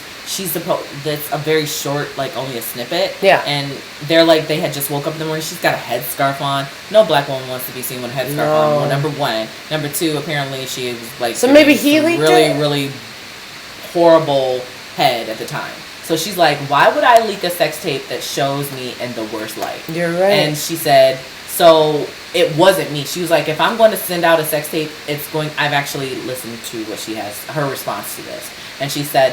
that's a very short, like only a snippet. Yeah. And they're like, they had just woke up in the morning. She's got a headscarf on. No black woman wants to be seen with a headscarf on. Well, number one. Number two, apparently she was like. So maybe he leaked really, it? really horrible head at the time. So she's like, why would I leak a sex tape that shows me in the worst light? You're right. And she said, so it wasn't me. She was like, if I'm going to send out a sex tape, I've actually listened to what she has, her response to this. And she said,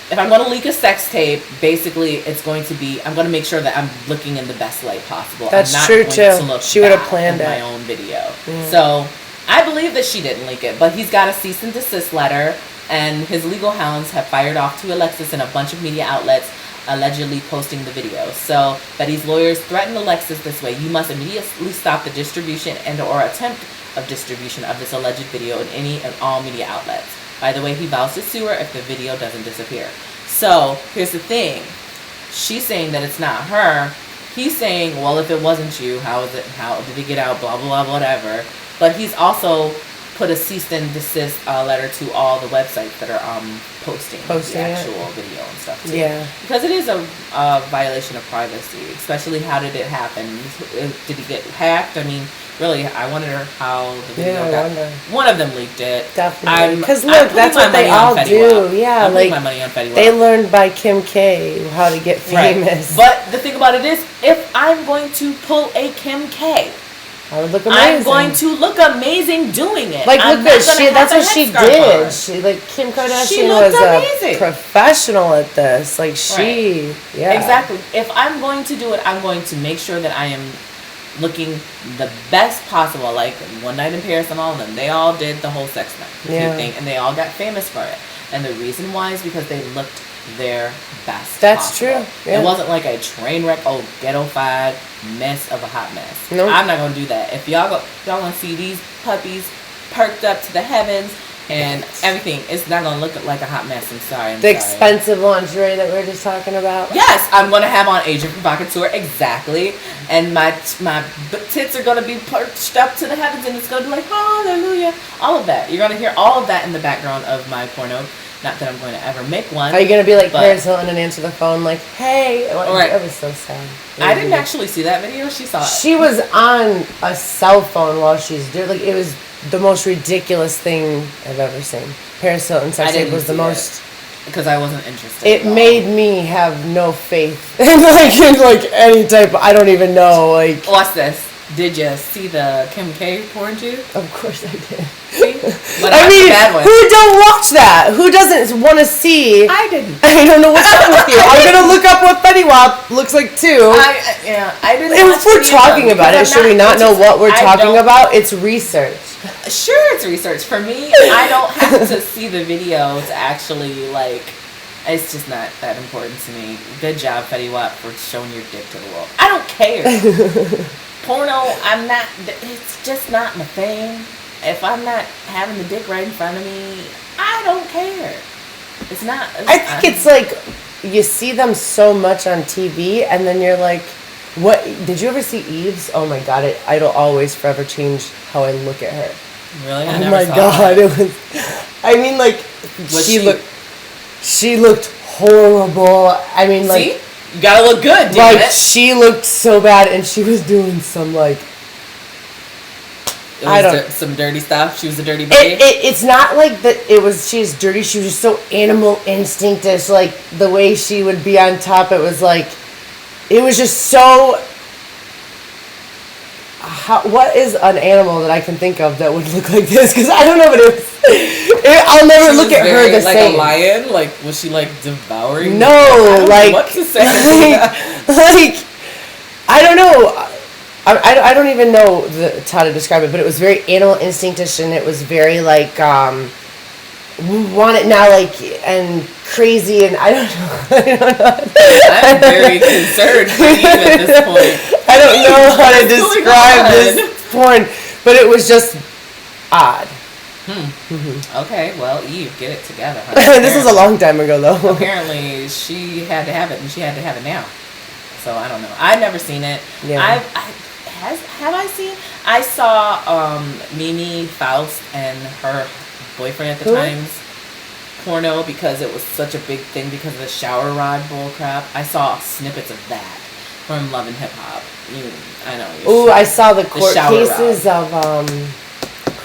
if I'm going to leak a sex tape, basically it's going to be, I'm going to make sure that I'm looking in the best light possible. That's I'm not true going too. To look She would have bad planned in it. my own video. So I believe that she didn't leak it, but he's got a cease and desist letter, and his legal hounds have fired off to Alexis and a bunch of media outlets allegedly posting the video. So Betty's lawyers threatened Alexis this way: you must immediately stop the distribution and or attempt of distribution of this alleged video in any and all media outlets. By the way, he vows to sue her if the video doesn't disappear. So here's the thing. She's saying that it's not her. He's saying, well, if it wasn't you, how is it? How did it get out? Blah, blah, blah, whatever. But he's also put a cease and desist letter to all the websites that are posting the actual video and stuff too. Yeah. Because it is a violation of privacy, especially how did it happen? Did he get hacked? I mean, really, I wonder how the video got. One of them leaked it. Definitely. Because look, that's what they all do. Yeah, I'm like my money on Fetty Wap. they learned by Kim K how to get famous. Right. But the thing about it is, if I'm going to pull a Kim K, I would look amazing. I'm going to look amazing doing it. Like, look at that's what she did. On. She, like, Kim Kardashian She was amazing. A professional at this. Like, yeah. Exactly. If I'm going to do it, I'm going to make sure that I am looking the best possible. Like, One Night in Paris and all of them, they all did the whole sex thing, and they all got famous for it. And the reason why is because they looked their best. That's possible. true. Yeah. It wasn't like a train wreck, ghetto-fied mess of a hot mess. Nope. I'm not gonna do that. If y'all want to see these puppies perked up to the heavens and everything, it's not gonna look like a hot mess. I'm sorry. The expensive lingerie that we were just talking about. Yes, I'm gonna have on Agent Provocateur, exactly, and my tits are gonna be perched up to the heavens, and it's gonna be like hallelujah. All of that. You're gonna hear all of that in the background of my porno. Not that I'm going to ever make one. Are you going to be like Paris Hilton and answer the phone like, hey? Right. That was so sad. I didn't actually see that video. She saw it. She was on a cell phone while she's doing, like, it was the most ridiculous thing I've ever seen. Paris Hilton sex tape was the most... Because I wasn't interested. It made me have no faith in like any type of, I don't even know, like... Watch this. Did you see the Kim K porn too? Of course I did. See? But I mean, bad one. who don't watch that? Who doesn't want to see? I didn't. I don't know what's wrong with you. I'm gonna look up what Fetty Wap looks like too. I didn't. If we're talking about it, should we not know what we're talking about? It's research. Sure, it's research. For me, I don't have to see the video to actually like. It's just not that important to me. Good job, Fetty Wap, for showing your dick to the world. I don't care. Porno, I'm not. It's just not my thing. If I'm not having the dick right in front of me, I don't care. It's not. I think it's like you see them so much on TV, and then you're like, "What? Did you ever see Eve's? Oh my God! It'll always forever change how I look at her." Really? Oh my God! It was. I mean, like she looked horrible. I mean, like. See? You gotta look good, damn it. She looked so bad, and she was doing some like. Some dirty stuff. She was a dirty bitch. It's not like that. She's dirty. She was just so animal instinctish. Like the way she would be on top. It was like, it was just so. What is an animal that I can think of that would look like this? Because I don't know what it was. I'll never look at her the same. Like a lion? Like, was she like devouring? No, I don't know what to say. Like, I don't know. I don't even know how to describe it, but it was very animal instinctish, and it was very like want it now, like, and crazy, and I don't know. I'm very concerned for you at this point. I don't know how to describe this porn, but it was just odd. Okay, well, Eve, get it together. This was a long time ago, though. Apparently, she had to have it, and she had to have it now. So I don't know. I've never seen it. Yeah. Have I seen? I saw Mimi Faust and her boyfriend at the times. porno because it was such a big thing because of the shower rod bull crap. I saw snippets of that from Love and Hip Hop. I know. Ooh, I saw the court cases rod. of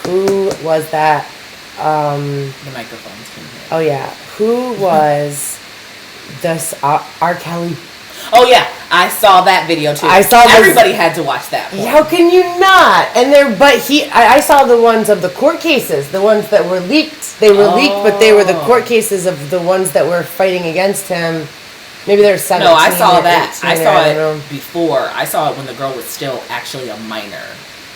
who was that? The microphones can hear. Oh yeah, who was this R. Kelly? Oh yeah, I saw that video too. Everybody had to watch that. Porn. How can you not? And I saw the ones of the court cases, the ones that were leaked. They were leaked, but they were the court cases of the ones that were fighting against him. Maybe they're 17. No, I saw that. I saw it before. I saw it when the girl was still actually a minor.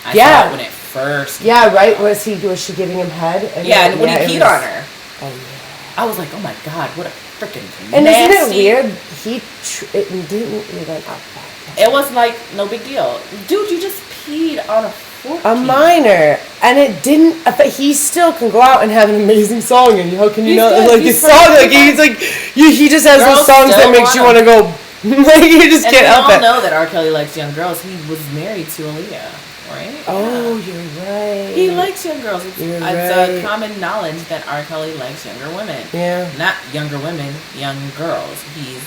I saw it when it first. Yeah, right. Was she giving him head? And when he peed on her. Oh yeah. I was like, oh my god, what a freaking and nasty. Isn't it weird? It didn't even up. It was like no big deal, dude. You just peed on a 14. A minor, and it didn't. But he still can go out and have an amazing song. And how can you not like his song? Like he's like, he just has those songs that makes you want to go. Like you just can't help it. We all know that R. Kelly likes young girls. He was married to Aaliyah, right? Oh, you're right. He likes young girls. It's a common knowledge that R. Kelly likes younger women. Yeah. Not younger women, young girls. He's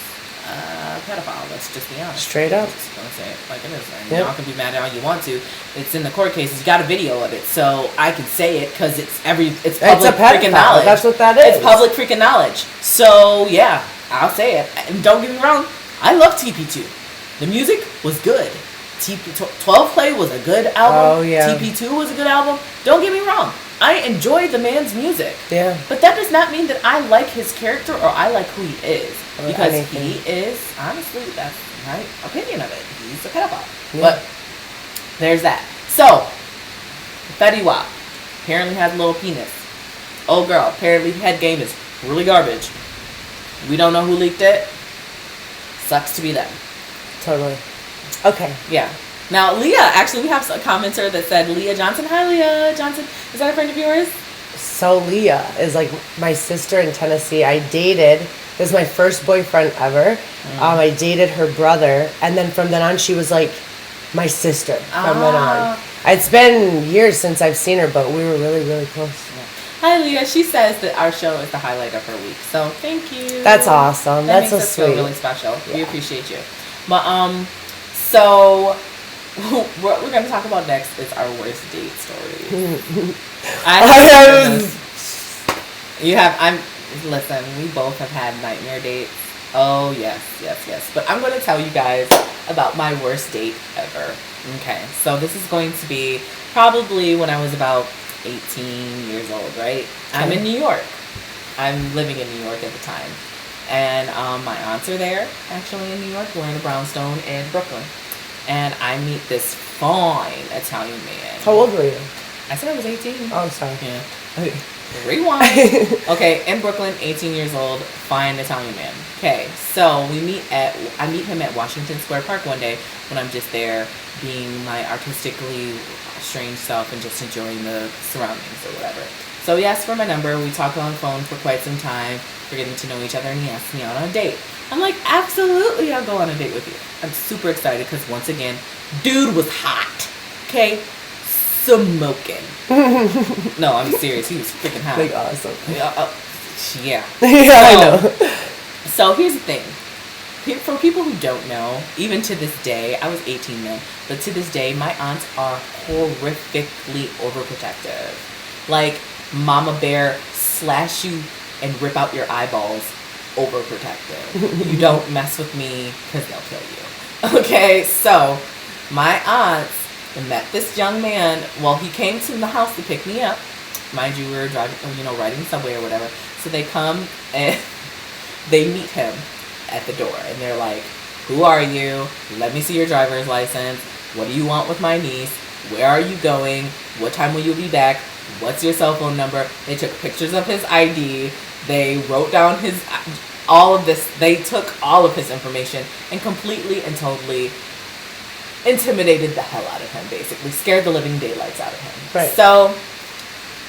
a pedophile. Let's just be honest. Straight up. I'm just gonna say it like it is. And y'all can be mad all you want to. It's in the court cases. You got a video of it, so I can say it because it's public freaking knowledge. That's what that is. It's public freaking knowledge. So yeah, I'll say it. And don't get me wrong, I love TP2. The music was good. 12 Play was a good album. Oh yeah. TP2 was a good album. Don't get me wrong. I enjoy the man's music. Yeah. But that does not mean that I like his character or I like who he is. Because he is, honestly, that's my opinion of it. He's a pedophile. Yeah. But there's that. So, Fetty Wap apparently has a little penis. Oh girl, apparently head game is really garbage. We don't know who leaked it. Sucks to be them. Totally. Okay. Yeah. Now, Leah, actually, we have a commenter that said, Leah Johnson. Hi, Leah Johnson. Is that a friend of yours? So Leah is like my sister in Tennessee. I dated. It was my first boyfriend ever. I dated her brother. And then from then on, she was like my sister from then on. It's been years since I've seen her, but we were really, really close. Yeah. Hi, Leah. She says that our show is the highlight of her week. So thank you. That's awesome. That's so sweet. Feel really special. Yeah. We appreciate you. But so what we're going to talk about next is our worst date story. Listen, we both have had nightmare dates. Oh, yes. But I'm going to tell you guys about my worst date ever. Okay, so this is going to be probably when I was about 18 years old, right? Okay. I'm in New York. I'm living in New York at the time. And my aunts are there, actually, in New York. We're in a brownstone in Brooklyn. And I meet this fine Italian man. How old were you? I said I was 18. Oh, sorry. Yeah. Okay. Rewind. Okay, in Brooklyn, 18 years old, fine Italian man. Okay, so I meet him at Washington Square Park one day when I'm just there being my artistically strange self and just enjoying the surroundings or whatever. So he asked for my number. We talked on the phone for quite some time. We're getting to know each other, and he asked me out on a date. I'm like, absolutely, I'll go on a date with you. I'm super excited because, once again, dude was hot. Okay? Smoking. No, I'm serious. He was freaking hot. Like, awesome. Yeah. I know. So, here's the thing. For people who don't know, even to this day, I was 18 then, but to this day, my aunts are horrifically overprotective. Like, Mama Bear slash you and rip out your eyeballs, overprotective. You don't mess with me because they'll kill you. Okay, so my aunts met this young man. Well, he came to the house to pick me up. Mind you, we were driving, riding the subway or whatever. So they come and they meet him at the door, and they're like, "Who are you? Let me see your driver's license. What do you want with my niece? Where are you going? What time will you be back? What's your cell phone number?" They took pictures of his ID. They wrote down all of this. They took all of his information and completely and totally intimidated the hell out of him, basically. Scared the living daylights out of him. Right. So,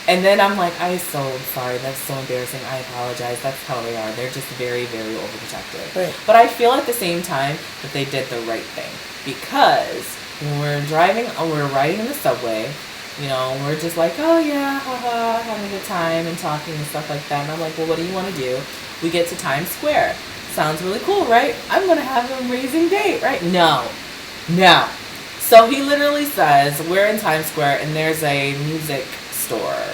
and then I'm like, I'm so sorry. That's so embarrassing. I apologize. That's how they are. They're just very, very overprotective. Right. But I feel at the same time that they did the right thing. Because when we're riding in the subway, You know, we're just like, oh yeah, haha, having a good time and talking and stuff like that. And I'm like, well, what do you want to do? We get to Times Square. Sounds really cool, right? I'm going to have an amazing date, right? No. So he literally says, we're in Times Square and there's a music store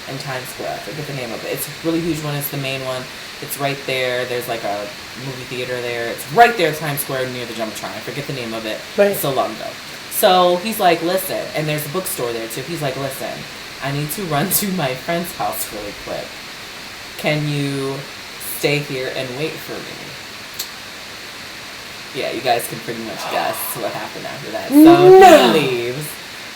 in Times Square. I forget the name of it. It's a really huge one. It's the main one. It's right there. There's like a movie theater there. It's right there, Times Square, near the Jumbotron. I forget the name of it. Right. So long ago. So he's like, listen, and there's a bookstore there too. He's like, listen, I need to run to my friend's house really quick. Can you stay here and wait for me? Yeah, you guys can pretty much guess what happened after that. So he leaves,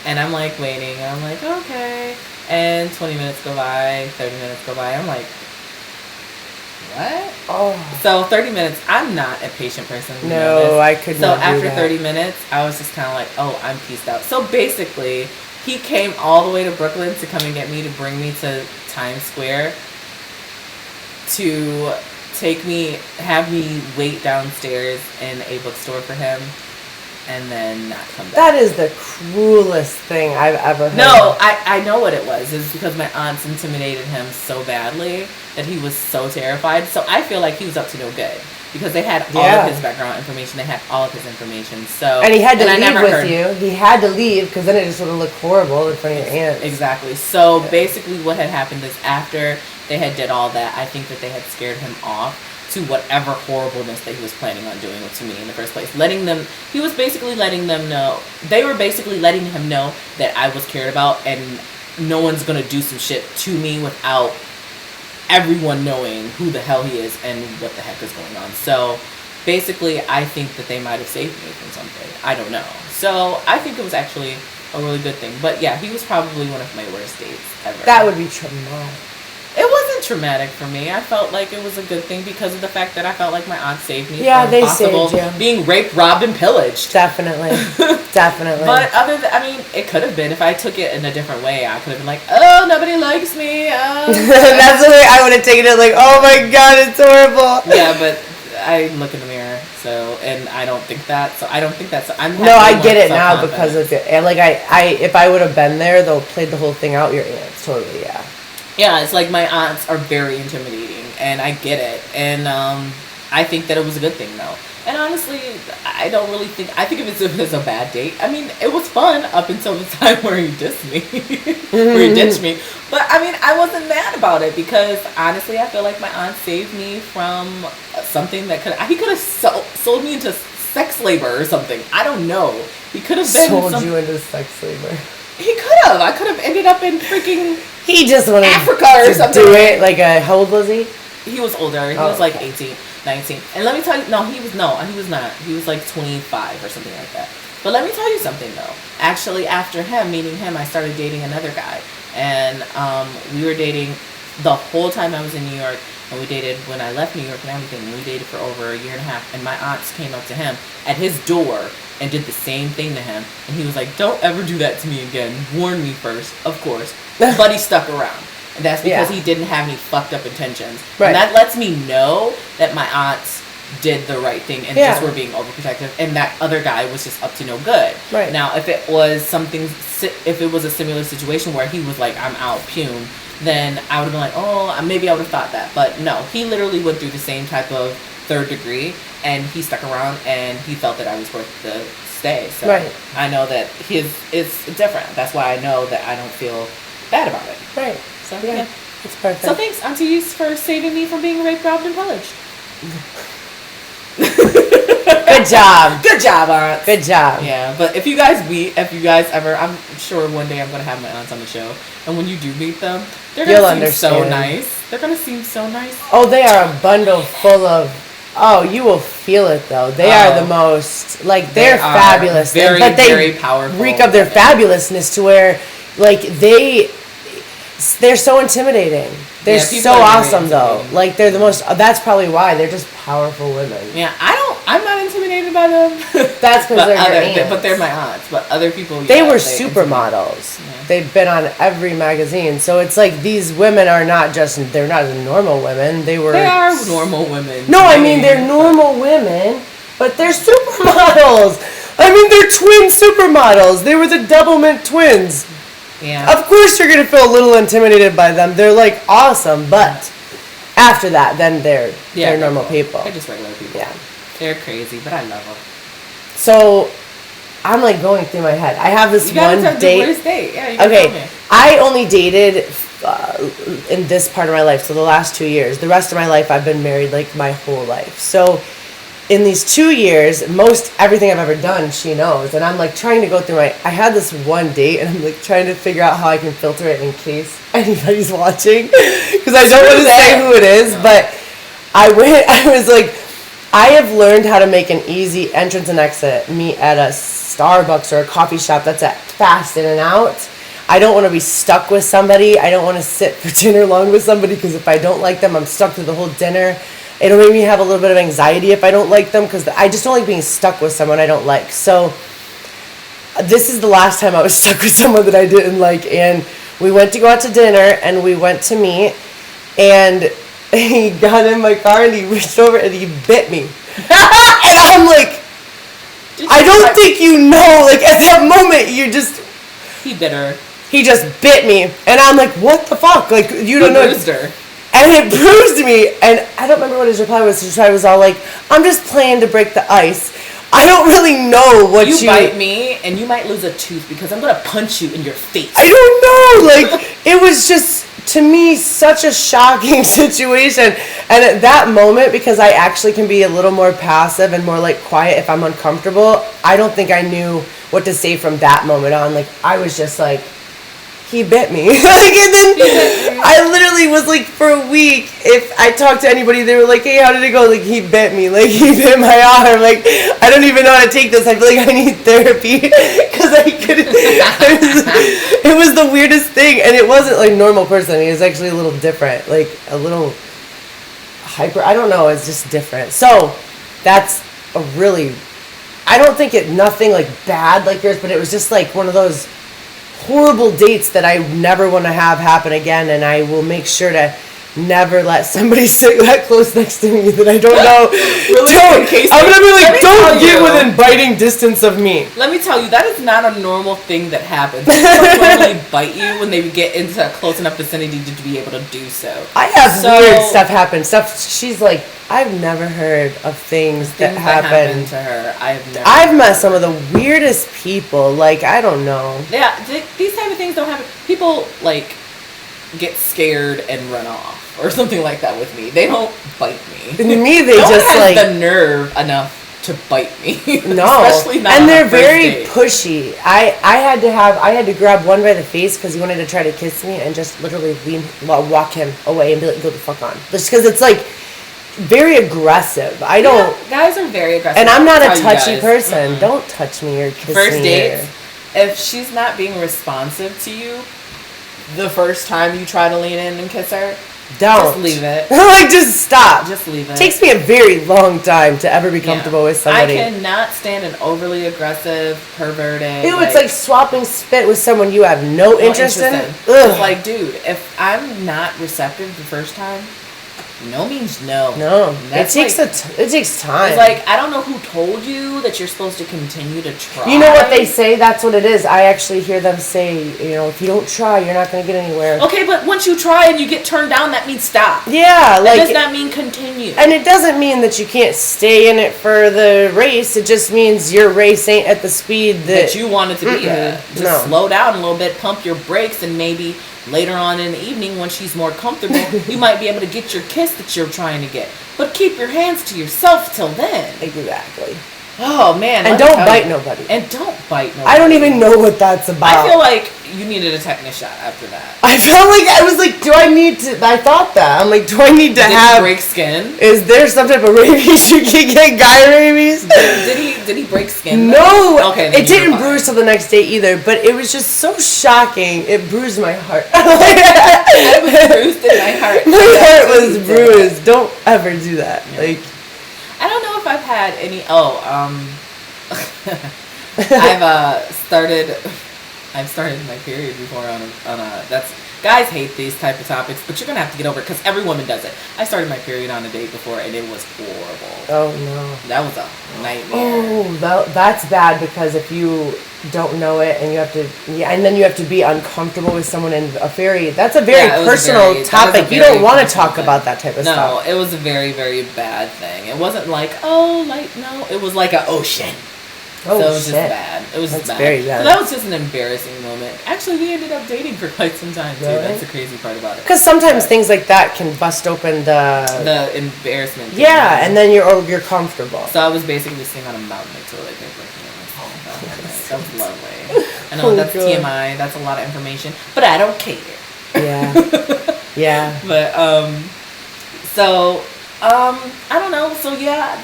and I'm like waiting, and I'm like, okay. And 20 minutes go by, 30 minutes go by. I'm like, what? Oh. So 30 minutes, I'm not a patient person. No, I could not do So after that. 30 minutes, I was just kind of like, oh, I'm peaced out. So basically, he came all the way to Brooklyn to come and get me, to bring me to Times Square, to have me wait downstairs in a bookstore for him, and then not come back. That is the cruelest thing I've ever heard. No, I know what it was. It's because my aunts intimidated him so badly that he was so terrified. So I feel like he was up to no good, because they had all of his background information. They had all of his information. So and he had to leave with you. He had to leave because then it just would have looked horrible in front of your aunts. Exactly. So basically what had happened is, after they had did all that, I think that they had scared him off to whatever horribleness that he was planning on doing to me in the first place. He was basically letting them know, they were basically letting him know that I was cared about, and no one's gonna do some shit to me without everyone knowing who the hell he is and what the heck is going on. So basically, I think that they might have saved me from something. I don't know. So I think it was actually a really good thing. But yeah, he was probably one of my worst dates ever. That would be traumatic. It wasn't traumatic for me. I felt like it was a good thing because of the fact that I felt like my aunt saved me from they possible saved you. being raped, robbed, and pillaged. Definitely. Definitely. But it could have been, if I took it in a different way, I could have been like, oh, nobody likes me. Oh. That's the way I would have taken it, like, oh my god, it's horrible. Yeah, but I look in the mirror, and I don't think that. So I don't think that's. I get it now because of it. And like if I would have been there, they'll played the whole thing out. Your aunts, totally, yeah. Yeah, it's like my aunts are very intimidating, and I get it. And I think that it was a good thing, though. And honestly, I don't really think... I think if it was a bad date, I mean, it was fun up until the time where he dissed me. Where he ditched me. But, I mean, I wasn't mad about it because, honestly, I feel like my aunt saved me from something that could... He could have sold me into sex labor or something. I don't know. He could have been... Sold you into sex labor. He could have. I could have ended up in freaking... He just wanted Africa or something. Do it. Like, how old was he? He was older. He was like 18, 19. And let me tell you, he was not. He was like 25 or something like that. But let me tell you something, though. Actually, after meeting him, I started dating another guy. And we were dating the whole time I was in New York. And we dated when I left New York and everything. We dated for over a year and a half. And my aunts came up to him at his door and did the same thing to him. And he was like, don't ever do that to me again. Warn me first, of course. But he stuck around. And that's because he didn't have any fucked up intentions. Right. And that lets me know that my aunts did the right thing and just were being overprotective. And that other guy was just up to no good. Right. Now, if it was a similar situation where he was like, I'm out, pume, then I would have been like, oh, maybe I would have thought that. But no, he literally went through the same type of third degree, and he stuck around, and he felt that I was worth the stay. So I know that it's different. That's why I know that I don't feel bad about it. Right. So yeah, it's perfect. So thanks, Auntie Yus, for saving me from being raped, robbed, and pillaged. Good job. Good job, aunts. Good job. Yeah, but if you guys ever, I'm sure one day I'm going to have my aunts on the show. And when you do meet them, they're going to seem so nice. They're going to seem so nice. Oh, they are a bundle full of... Oh, you will feel it, though. They are the most... Like, they're fabulous. Very, but they very powerful. Reek of their fabulousness to where, like, they're so intimidating. They're so awesome, though. Like, they're the most... That's probably why. They're just powerful women. Yeah, I'm not intimidated by them. That's because they're your aunts. But they're my aunts. But other people, they were supermodels. Yeah. They've been on every magazine. So it's like these women are not just... They're not normal women. They are normal women. No, I mean, they're normal women, but they're supermodels. I mean, they're twin supermodels. They were the Doublemint twins. Yeah. Of course you're going to feel a little intimidated by them. They're like awesome, but after that, then they're normal cool. people. They're just regular people. Yeah. They're crazy, but I love them. So I'm like going through my head. I have this one date. Worst date. Yeah, you gotta tell me. I only dated in this part of my life, so the last 2 years. The rest of my life, I've been married like my whole life. So in these 2 years, most everything I've ever done, she knows. And I'm like trying to go through I had this one date, and I'm like trying to figure out how I can filter it in case anybody's watching. Because I don't want to say who it is, but I was like, I have learned how to make an easy entrance and exit, meet at a Starbucks or a coffee shop that's fast in and out. I don't want to be stuck with somebody. I don't want to sit for dinner long with somebody, because if I don't like them, I'm stuck through the whole dinner. It'll make me have a little bit of anxiety if I don't like them, because I just don't like being stuck with someone I don't like. So this is the last time I was stuck with someone that I didn't like, and we went to go out to dinner, and we went to meet, and he got in my car, and he reached over, and he bit me. And I'm like, I don't think you know, like, at that moment, He bit her. He just bit me, and I'm like, what the fuck? Like, you don't know. He bruised her. And it bruised me, and I don't remember what his reply was. His reply was all like, I'm just playing to break the ice. I don't really know what you bite me, and you might lose a tooth because I'm gonna punch you in your face. I don't know. Like, it was just, to me, such a shocking situation. And at that moment, because I actually can be a little more passive and more like quiet if I'm uncomfortable, I don't think I knew what to say from that moment on. Like, I was just like, he bit me. Like, and then I literally was like, for a week, if I talked to anybody, they were like, hey, how did it go? Like, he bit me. Like, he bit my arm. Like, I don't even know how to take this. I feel like I need therapy, because I couldn't. It was the weirdest thing, and it wasn't like normal person. He was actually a little different, like a little hyper. I don't know. It's just different. So that's a really. I don't think nothing like bad like yours, but it was just like one of those horrible dates that I never want to have happen again, and I will make sure to never let somebody sit that close next to me that I don't know. Really? I'm gonna be like, don't get within biting distance of me. Let me tell you, that is not a normal thing that happens. People normally bite you when they get into a close enough vicinity to be able to do so. I have weird stuff happen. She's like, I've never heard of things that happen to her. I've met some of the weirdest people. Like, I don't know. Yeah, these type of things don't happen. People like get scared and run off or something like that with me. They don't bite me. Me, they no just one has like the nerve enough to bite me. No, especially not. And on they're a first very date. pushy. I had to grab one by the face because he wanted to try to kiss me, and just literally walk him away and be like, go the fuck on. Just because it's like very aggressive. I don't. Yeah, guys are very aggressive. And I'm not a touchy person. Mm-hmm. Don't touch me or kiss me. First dates, if she's not being responsive to you the first time you try to lean in and kiss her, don't. Just leave it. Like, just stop. Just leave it. It takes me a very long time to ever be comfortable with somebody. I cannot stand an overly aggressive, perverted. Ew, it's like swapping spit with someone you have no interest in. It's like, dude, if I'm not receptive the first time, no means no. No, it takes time. It's like, I don't know who told you that you're supposed to continue to try. You know what they say? That's what it is. I actually hear them say, if you don't try, you're not going to get anywhere. Okay, but once you try and you get turned down, that means stop. Yeah, that does not mean continue. And it doesn't mean that you can't stay in it for the race. It just means your race ain't at the speed that you want it to be at. Just slow down a little bit, pump your brakes, and maybe later on in the evening, when she's more comfortable, you might be able to get your kiss that you're trying to get. But keep your hands to yourself till then. Exactly. Oh, man. And don't bite nobody. And don't bite nobody. I don't even know what that's about. I feel like you needed a tetanus shot after that. I felt like, I was like, do I need to, I thought that. I'm like, do I need to have. Did he break skin? Is there some type of rabies you can get, guy rabies? Did he break skin? No. Okay. It didn't bruise till the next day either, but it was just so shocking. It bruised my heart. I was bruised in my heart. My heart was bruised. Don't ever do that. Yeah. Like, I don't know if I've had any. I've started my period before on a. Guys hate these type of topics, but you're gonna have to get over it because every woman does it. I started my period on a date before, and it was horrible. Oh no. That was a nightmare. Oh, that's bad because if you don't know it and you have to, and then you have to be uncomfortable with someone in a that's a very personal topic. You don't want to talk about that type of stuff. No, it was a very, very bad thing. It wasn't like, no, it was like an ocean. Oh, so it was shit. just bad. It was That's bad. very bad. So that was just an embarrassing moment. Actually, we ended up dating for quite some time too. Really? That's the crazy part about it. Because sometimes things like that can bust open the embarrassment. yeah, and then you're comfortable. So I was basically sitting on a mountain of toilet paper. That was lovely. I know that's God. TMI. That's a lot of information, but I don't care. Yeah. Yeah. But I don't know. So yeah,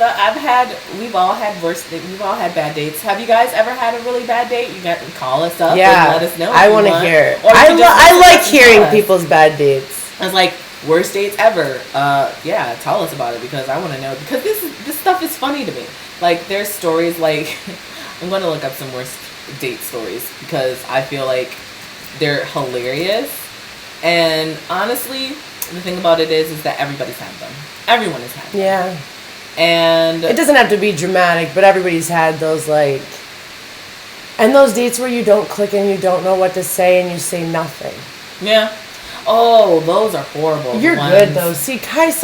we've all had bad dates. Have you guys ever had a really bad date? You got to call us up Yeah. and let us know. I want to hear. I like hearing people's bad dates. I was like, worst dates ever. Yeah, tell us about it because I want to know because this stuff is funny to me. Like there's stories like I'm going to look up some worst date stories because I feel like they're hilarious. And honestly, the thing about it is that everybody's had them. Everyone has had them. Yeah. And it doesn't have to be dramatic, but everybody's had those and those dates where you don't click and you don't know what to say and you say nothing. Yeah. Oh, those are horrible. You're good though. See, Kai's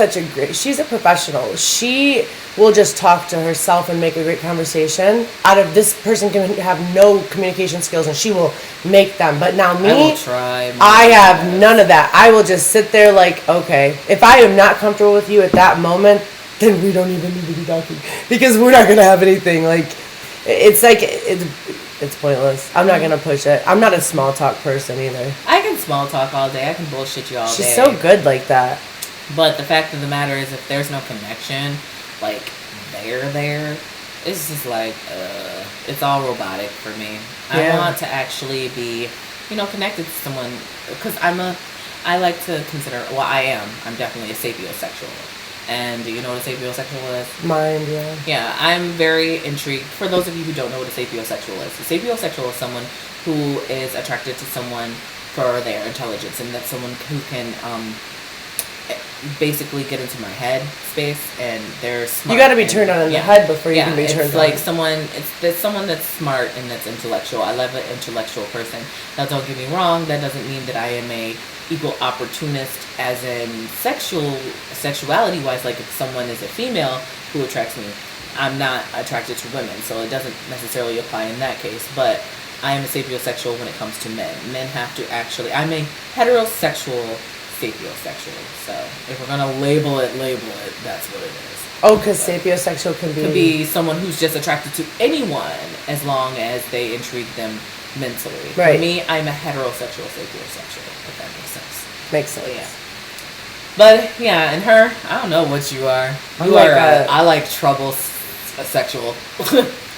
she's a professional. She will just talk to herself and make a great conversation. Out of this person can have no communication skills and she will make them. But now me, I will try. I have none of that. I will just sit there like, okay, if I am not comfortable with you at that moment, then we don't even need to be talking because we're not gonna have anything. It's pointless. I'm not gonna push it. I'm not a small talk person either. I can small talk all day. I can bullshit you all day. She's so good like that. But the fact of the matter is, if there's no connection, it's just it's all robotic for me. Yeah. I want to actually be, connected to someone because I like to consider. Well, I am. I'm definitely a sapiosexual. And do you know what a sapiosexual is? Mind, yeah. Yeah, I'm very intrigued. For those of you who don't know what a sapiosexual is, a sapiosexual is someone who is attracted to someone for their intelligence, and that's someone who can basically get into my head space, and they're smart. You got to be turned on in the head before you can be turned on. It's someone that's smart and that's intellectual. I love an intellectual person. Now, don't get me wrong. That doesn't mean that I am a equal opportunist as in sexuality wise. Like if someone is a female who attracts me, I'm not attracted to women, so it doesn't necessarily apply in that case. But I am a sapiosexual when it comes to men. Men have to I'm a heterosexual sapiosexual. So if we're gonna label it, that's what it is. Oh, because sapiosexual can be someone who's just attracted to anyone as long as they intrigue them mentally. Right. For me, I'm a heterosexual sapiosexual, if that makes sense. Makes sense. So, yeah. But yeah, and her, I don't know what you are. I like trouble sexual.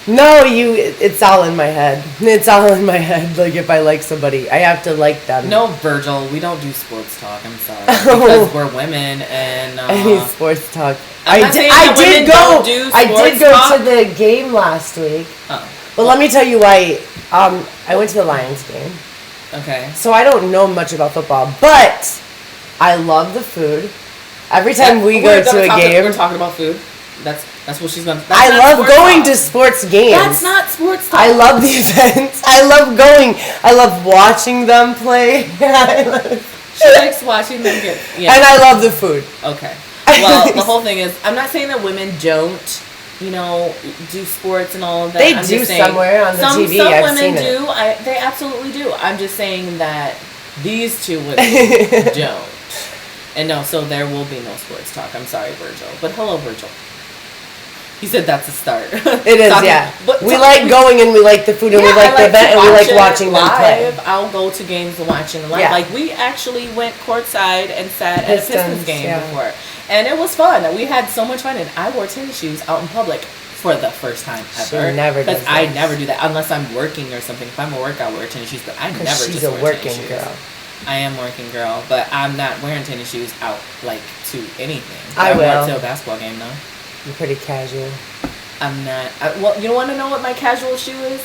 No, it's all in my head. It's all in my head. Like if I like somebody, I have to like them. No, Virgil, we don't do sports talk. I'm sorry. Because we're women and I need sports talk. I did go to the game last week. Oh. But let me tell you why. I went to the Lions game. Okay. So I don't know much about football, but I love the food. Every time we go to a game, we're talking about food. That's what she's gonna. I love going to sports games. That's not sports talk. I love the events. I love going. I love watching them play. She likes watching them get. Yeah. And I love the food. Okay. Well, the whole thing is, I'm not saying that women don't, do sports and all of that. They do somewhere on the TV. Some I've women seen do. it. They absolutely do. I'm just saying that these two women don't. And no, so there will be no sports talk. I'm sorry, Virgil. But hello, Virgil. He said that's a start. It is, yeah. But we like going and we like the food and we like the event and we like watching them play. I'll go to games and watching live. Yeah. Like we actually went courtside and sat at a Pistons game before. And it was fun. We had so much fun and I wore tennis shoes out in public for the first time ever. She never does that. I never do that unless I'm working or something. If I'm at work, I'll wear tennis shoes, but I never just wear tennis shoes. She's a working girl. I am working girl, but I'm not wearing tennis shoes out to anything. I will. I wear to a basketball game though. You're pretty casual. I'm not. Well, you want to know what my casual shoe is?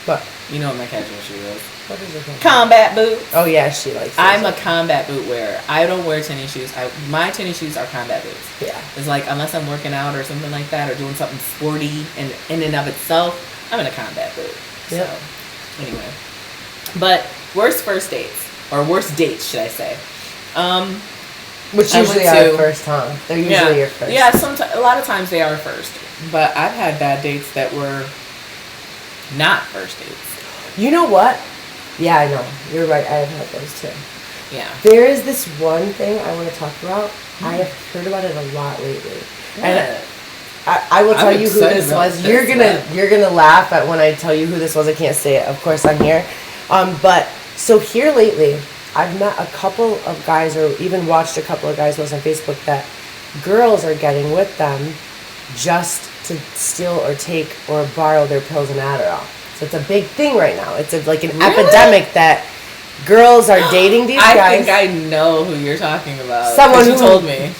What? You know what my casual shoe is? What is it? Combat boots. Oh yeah, she likes. I'm a combat boot wearer. I don't wear tennis shoes. My tennis shoes are combat boots. Yeah. It's like unless I'm working out or something like that or doing something sporty and in and of itself, I'm in a combat boot. Yep. So anyway. But worst first dates. Or worst dates, should I say. Which I usually went are to- first, huh? They're usually your first. Yeah, a lot of times they are first. But I've had bad dates that were not first dates. You know what? Yeah, I know. You're right. I have had those too. Yeah. There is this one thing I want to talk about. I have heard about it a lot lately. And I will tell I'm you who excited this about was. this, You're gonna laugh at when I tell you who this was. I can't say it. Of course, I'm here. But so here lately, I've met a couple of guys, or even watched a couple of guys post on Facebook that girls are getting with them just to steal or take or borrow their pills and Adderall. So it's a big thing right now. It's like an epidemic that girls are dating these guys. I think I know who you're talking about. Someone you who told me.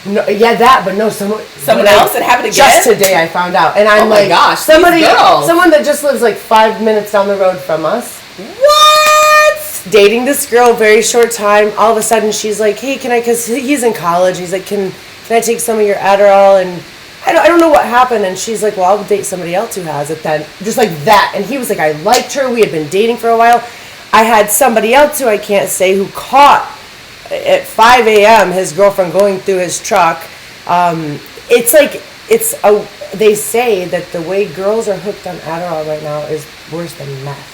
No, yeah, that, but no, someone Else that happened again? Just today I found out. And I'm Oh my like, gosh, these girls. someone that just lives like 5 minutes down the road from us. What? Dating this girl, very short time. All of a sudden she's like, hey, can I, because he's in college. He's like, can I take some of your Adderall? And I don't know what happened. And she's like, well, I'll date somebody else who has it then. Just like that. And he was like, I liked her. We had been dating for a while. I had somebody else who I can't say who caught at 5 a.m. his girlfriend going through his truck. It's like, they say that the way girls are hooked on Adderall right now is worse than meth.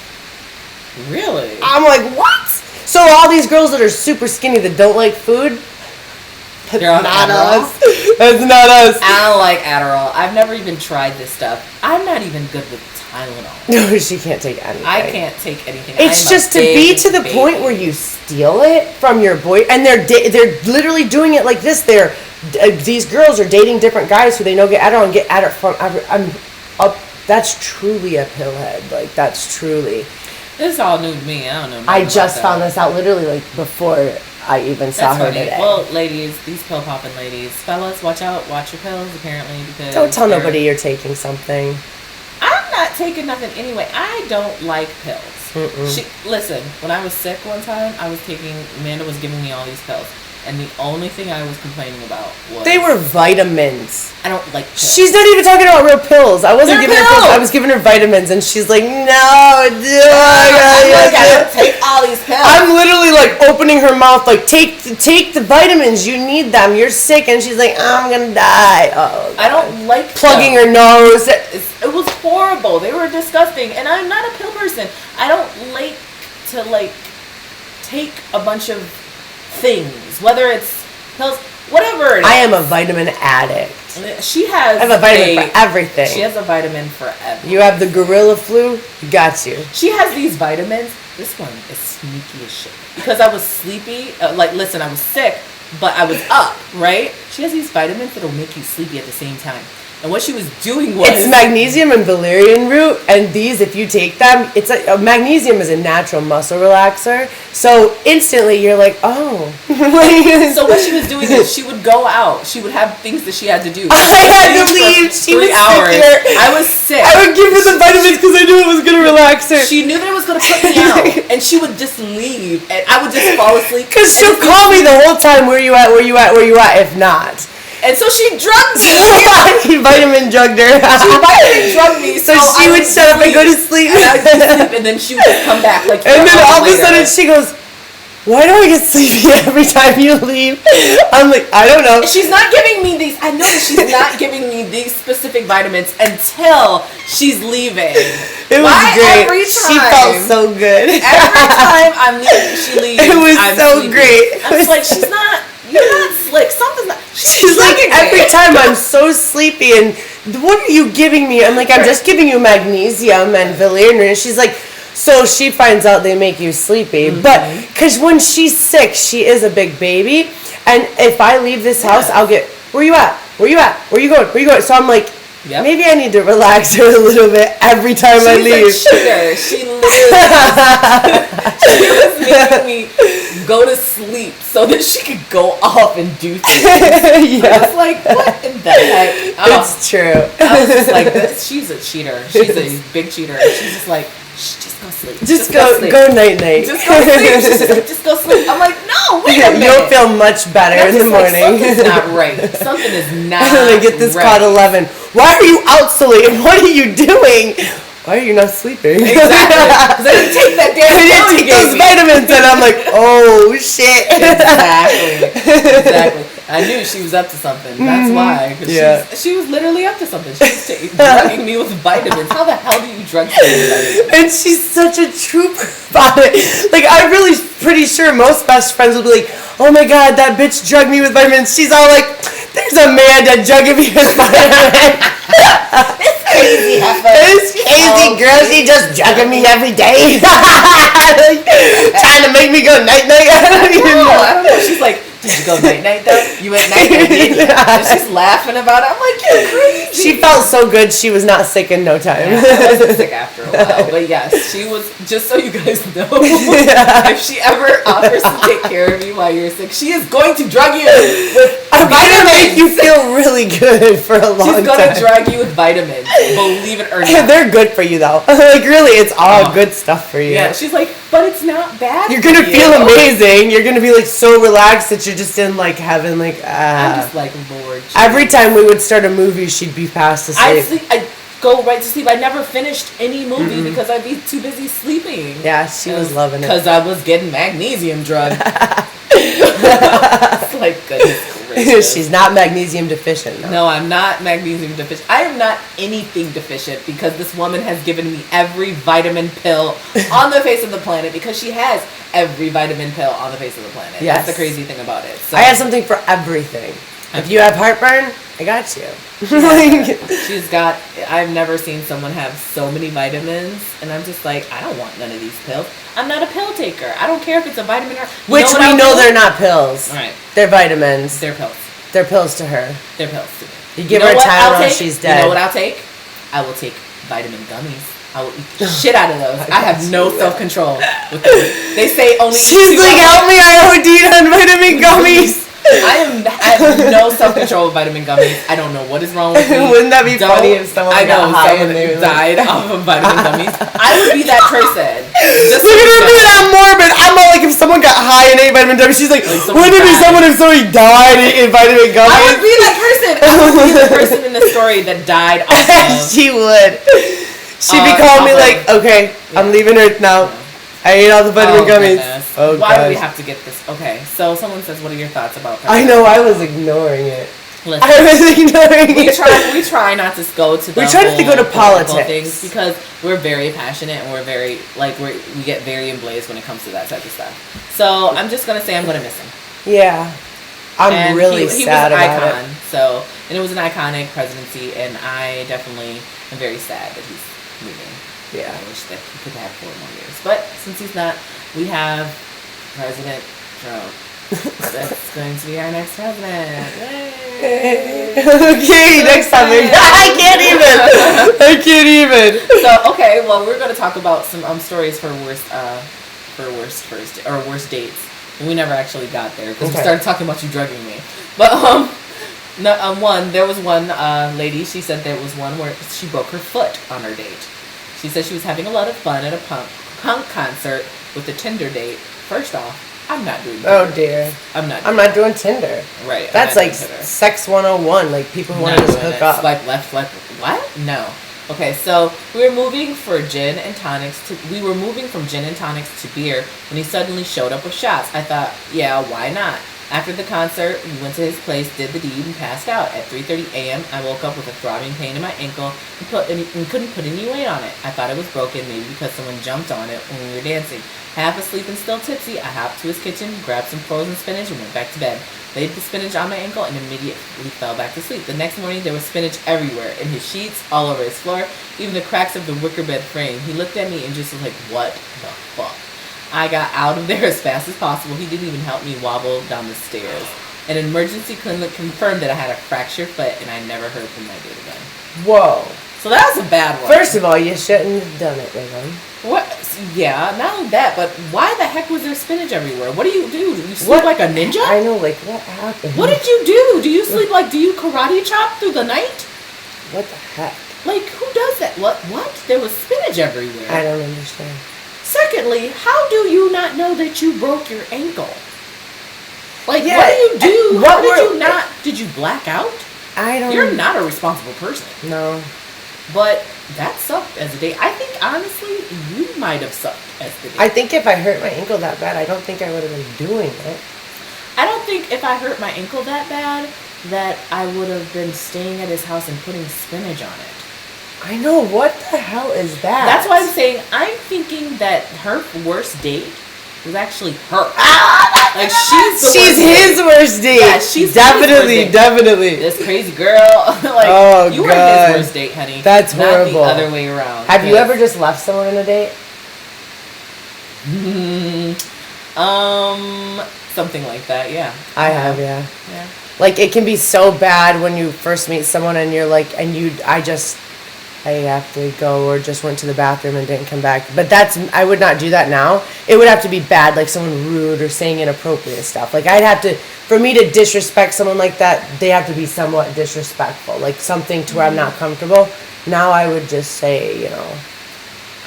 Really? I'm like, what? So all these girls that are super skinny that don't like food, that's They're on not Adderall? us. That's not us. I don't like Adderall. I've never even tried this stuff. I'm not even good with Tylenol. No, she can't take anything. I can't take anything. It's I'm a just to be big to the baby. point where you steal it from your boy, and they're literally doing it like this. These girls are dating different guys who they know get Adderall and get Adderall from. That's truly a pillhead. Like that's truly. This is all new to me. I don't know. I just found this out literally like before I even saw That's her funny. today. Well, ladies, these pill popping ladies, fellas, watch out, watch your pills. Apparently, because Don't tell they're- nobody you're taking something. I'm not taking nothing anyway. I don't like pills. Listen, when I was sick one time, Amanda was giving me all these pills. And the only thing I was complaining about was... They were vitamins. I don't like pills. She's not even talking about real pills. I wasn't They're giving her pills. pills. I was giving her vitamins, and she's like, "No, I'm like, I don't take all these pills. I'm literally like opening her mouth, like, take the vitamins. You need them. You're sick." And she's like, "I'm gonna die." Oh, I don't like plugging pills. her nose. It was horrible. They were disgusting. And I'm not a pill person. I don't like to, take a bunch of things. Whether it's pills, whatever it is. I am a vitamin addict. She has I have a vitamin for everything. She has a vitamin for everything. You have the gorilla flu. Got you. She has these vitamins. This one is sneaky as shit. Because I was sleepy. Listen, I was sick, but I was up, right? She has these vitamins that'll make you sleepy at the same time. And what she was doing was... It's magnesium and valerian root, and these, if you take them, it's like magnesium is a natural muscle relaxer. So instantly you're like, oh. So what she was doing is she would go out. She would have things that she had to do. I had to For leave. She 3 was hours. sick there. I was sick. I would give her the vitamins because I knew it was gonna relax her. She knew that it was going to put me out, and she would just leave, and I would just fall asleep. Because she'll call me the whole time. Where you at? Where you at? Where you at? If not, And so she drugged me. he vitamin drugged her. She vitamin drugged me, So she I would shut up and go to sleep. And I would sleep, and then she would just come back like. And then 4 hours all of a later. sudden she goes, "Why do I get sleepy every time you leave?" I'm like, I don't know. She's not giving me these. I know that she's not giving me these specific vitamins until she's leaving. It was Why great. every She time? felt so good. Every time I'm leaving, she leaves. It was I'm so sleeping. great. I'm just like, she's not. You're not slick. Something's not. She's like, drugging me. every time I'm so sleepy, and what are you giving me? I'm like, I'm just giving you magnesium and valerian. And she's like, so she finds out they make you sleepy. But because when she's sick, she is a big baby. And if I leave this house, I'll get, where you at? Where you at? Where you going? Where you going? So I'm like, Yep. maybe I need to relax her a little bit every time I leave. She's a cheater. She literally she was making me go to sleep so that she could go off and do things. I Yeah, was like, what in the heck? Oh, it's true. I was just like, she's a cheater. She's a big cheater. And she's just like, Shh, just go sleep. Just go sleep. night night. Just go sleep. She's just like, just go sleep. I'm like, no, wait a minute. You'll feel much better in the morning. Something's not right. Something is not And then I get this right. call at 11. Why are you out so late? What are you doing? Why are you not sleeping? Exactly. Because I didn't take that damn I didn't pill you take gave those me. vitamins, and I'm like, oh shit. Exactly. I knew she was up to something. That's why. 'Cause Yeah. she was literally up to something. She was drugging me with vitamins. How the hell do you drug someone with vitamins? And she's such a trooper about it. Like, I'm really pretty sure most best friends will be like, oh my god, that bitch drugged me with vitamins. She's all like, there's a man that drugged me with vitamins. Crazy heifer. This crazy girl, she just drugging me every day. Trying to make me go night night. I don't know. She's like, did you go night night though? You went night night, didn't you? And she's laughing about it. I'm like, you're crazy. She felt so good she was not sick in no time. Yeah, I wasn't sick after a while, but yes, she was. Just so you guys know, if she ever offers to take care of you while you're sick, she is going to drug you with I'm gonna vitamins. make you feel really good for a long She's time. gonna drug you with vitamins. Believe it or not. They're good for you though. Like really, it's all good stuff for you. Yeah, she's like, but it's not bad. You're gonna for feel you. amazing. You're gonna be like so relaxed that you're just in like heaven. Like I'm just like, Lord. every time we would start a movie, she'd be fast asleep. I go right to sleep. I never finished any movie because I'd be too busy sleeping. Yeah, she was loving it. Because I was getting magnesium drug. It's like, goodness gracious. She's not magnesium deficient. No. No, I'm not magnesium deficient. I am not anything deficient because this woman has given me every vitamin pill on the face of the planet because she has every vitamin pill on the face of the planet. Yes. That's the crazy thing about it. So, I have something for everything. If you have heartburn, I got you. she's got, I've never seen someone have so many vitamins, and I'm just like, I don't want none of these pills. I'm not a pill taker. I don't care if it's a vitamin or... Which what we I'll know do? they're not pills. Right. They're vitamins. They're pills. They're pills to her. They're pills to me. You give know her what I'll Tylenol, take? she's You dead. know what I'll take? I will take vitamin gummies. I will eat the shit out of those. I have no self-control with them. They say only... She's like, help me, I OD'd on vitamin gummies. I have no self-control with vitamin gummies. I don't know what is wrong with me. Wouldn't that be funny if someone I know got high someone and they were died off of vitamin gummies. I would be that person. Just Look at her being that morbid. I'm all like, if someone got high and ate vitamin gummies, she's like, someone wouldn't it be died. someone if somebody died and ate vitamin I gummies? would be that person. I would be the person in the story that died off of. She would. She'd be calling me like, okay, I'm leaving Earth now. I ate all the vitamin gummies. Goodness. Oh, Why do we gosh. have to get this? Okay, so someone says, what are your thoughts about I know, I was ignoring it. Listen, I was ignoring we it. try not to go to the We try not to go to whole political politics. things because we're very passionate and we're very we get very emblazed when it comes to that type of stuff. So I'm just gonna say I'm gonna miss him. Yeah. I'm And really he sad was an about icon. it. So and it was an iconic presidency, and I definitely am very sad that he's moving. Yeah. I wish that he could have 4 more years, but since he's not, we have President Trump. That's going to be our next president. Yay. Okay, next topic. I can't even. So okay, well we're going to talk about some stories for worst dates. And we never actually got there because we started talking about you drugging me. But there was one lady. She said there was one where she broke her foot on her date. She said she was having a lot of fun at a punk concert with a Tinder date. First off, I'm not doing Tinder. Oh dear. I'm not doing Tinder. Right. That's like sex 101. Like people who want to just hook up. Swipe left, swipe what? No. Okay, so we were moving from gin and tonics to beer when he suddenly showed up with shots. I thought, yeah, why not? After the concert, we went to his place, did the deed, and passed out. At 3:30 a.m., I woke up with a throbbing pain in my ankle and couldn't put any weight on it. I thought it was broken, maybe because someone jumped on it when we were dancing. Half asleep and still tipsy, I hopped to his kitchen, grabbed some frozen spinach, and went back to bed. Laid the spinach on my ankle and immediately fell back to sleep. The next morning, there was spinach everywhere, in his sheets, all over his floor, even the cracks of the wicker bed frame. He looked at me and just was like, what the fuck? I got out of there as fast as possible. He didn't even help me wobble down the stairs. An emergency clinic confirmed that I had a fractured foot, and I never heard from my date again. Whoa. So that was a bad one. First of all, you shouldn't have done it, Raylan. What? Yeah, not only that, but why the heck was there spinach everywhere? What do? You sleep like a ninja? I know, like, what happened? What did you do? Do you sleep like, do you karate chop through the night? What the heck? Like, who does that? What? There was spinach everywhere. I don't understand. Secondly, how do you not know that you broke your ankle? Like, Yeah, what do you do? How did were- you not? Did you black out? I don't. You're not a responsible person. No. But that sucked as a date. I think, honestly, you might have sucked as the date. I think if I hurt my ankle that bad, I don't think I would have been doing it. I don't think if I hurt my ankle that bad that I would have been staying at his house and putting spinach on it. I know. What the hell is that? That's why I'm saying I'm thinking that her worst date was actually her. Like she's his worst date. Yeah, she's definitely, his worst date. definitely. This crazy girl. Like Oh, you were God. his worst date, honey. That's not horrible. the other way around. Have you ever just left someone in a date? Something like that, yeah. I have, yeah. Yeah. Like it can be so bad when you first meet someone and you're like, I have to go or just went to the bathroom and didn't come back. But I would not do that now. It would have to be bad, like someone rude or saying inappropriate stuff. Like for me to disrespect someone like that, they have to be somewhat disrespectful. Like something to where I'm not comfortable. Now I would just say,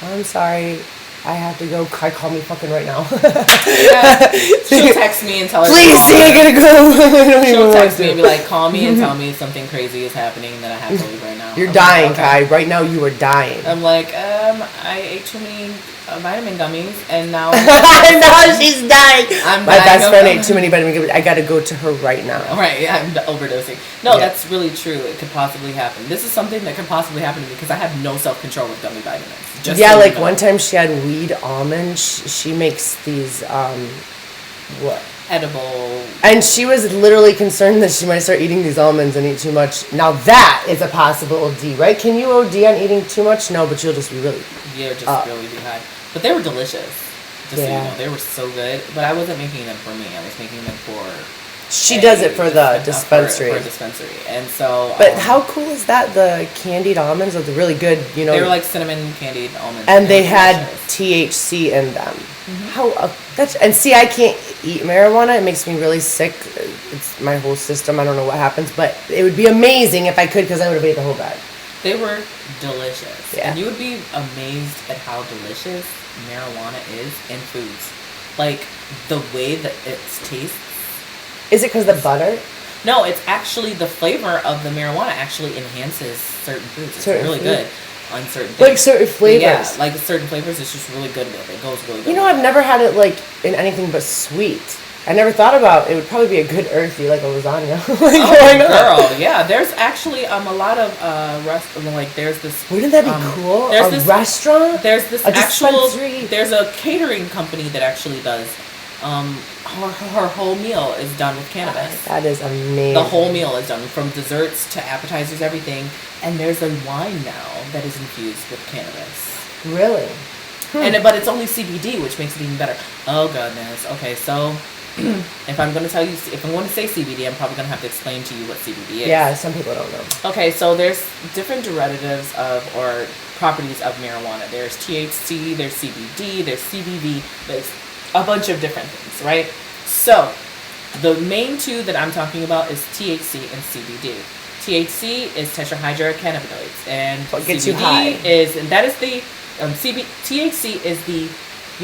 I'm sorry, I have to go. Call me fucking right now. Yeah. She'll text me and tell her. Please, see, I gotta go. I don't even She'll want text to. me and be like, call me and tell me something crazy is happening and that I have to leave right now. You're I'm dying, like, okay. Kai. Right now, you are dying. I'm like, I ate too many vitamin gummies and now now she's dying. My dying best of friend them. ate too many vitamin gummies. I gotta go to her right now. Right, yeah, I'm overdosing. No, Yeah. that's really true. It could possibly happen. This is something that could possibly happen to me because I have no self-control with gummy vitamins. Just Yeah, so you like know. one time she had weed almonds. She makes these, what? Edible. And she was literally concerned that she might start eating these almonds and eat too much. Now that is a possible OD, right? Can you OD on eating too much? No, but you'll just be really... Yeah, just really be high. But they were delicious. Just so you Yeah. know, they were so good. But I wasn't making them for me. I was making them for... She does it for the dispensary. For a dispensary. And so... But how cool is that? The candied almonds are the really good, They were like cinnamon candied almonds. and they were had delicious. THC in them. How and see, I can't eat marijuana. It makes me really sick. It's my whole system. I don't know what happens, but it would be amazing if I could, because I would have ate the whole bag. They were delicious. Yeah. And you would be amazed at how delicious marijuana is in foods. Like, the way that it tastes. Is it because the butter? No, it's actually the flavor of the marijuana actually enhances certain foods. It's Certain really food? good on certain things. Like certain flavors. Yeah, like certain flavors, it's just really good with it. It goes really good. You know, with I've never had it like in anything but sweet. I never thought about it would probably be a good earthy, like a lasagna. Like, why not? Girl, yeah. There's actually a lot of there's this. Wouldn't that be cool? There's A this restaurant? There's this A actual. dispensary? There's a catering company that actually does. Her whole meal is done with cannabis. That is amazing. The whole meal is done from desserts to appetizers, everything. And there's a wine now that is infused with cannabis. Really? But it's only CBD, which makes it even better. Oh goodness. Okay, so if I'm going to say CBD, I'm probably going to have to explain to you what CBD is. Yeah, some people don't know. Okay, so there's different derivatives or properties of marijuana. There's THC, there's CBD, there's CBD, there's a bunch of different things, right? So the main two that I'm talking about is THC and CBD. THC is tetrahydrocannabinoids, and What gets CBD you high. THC is the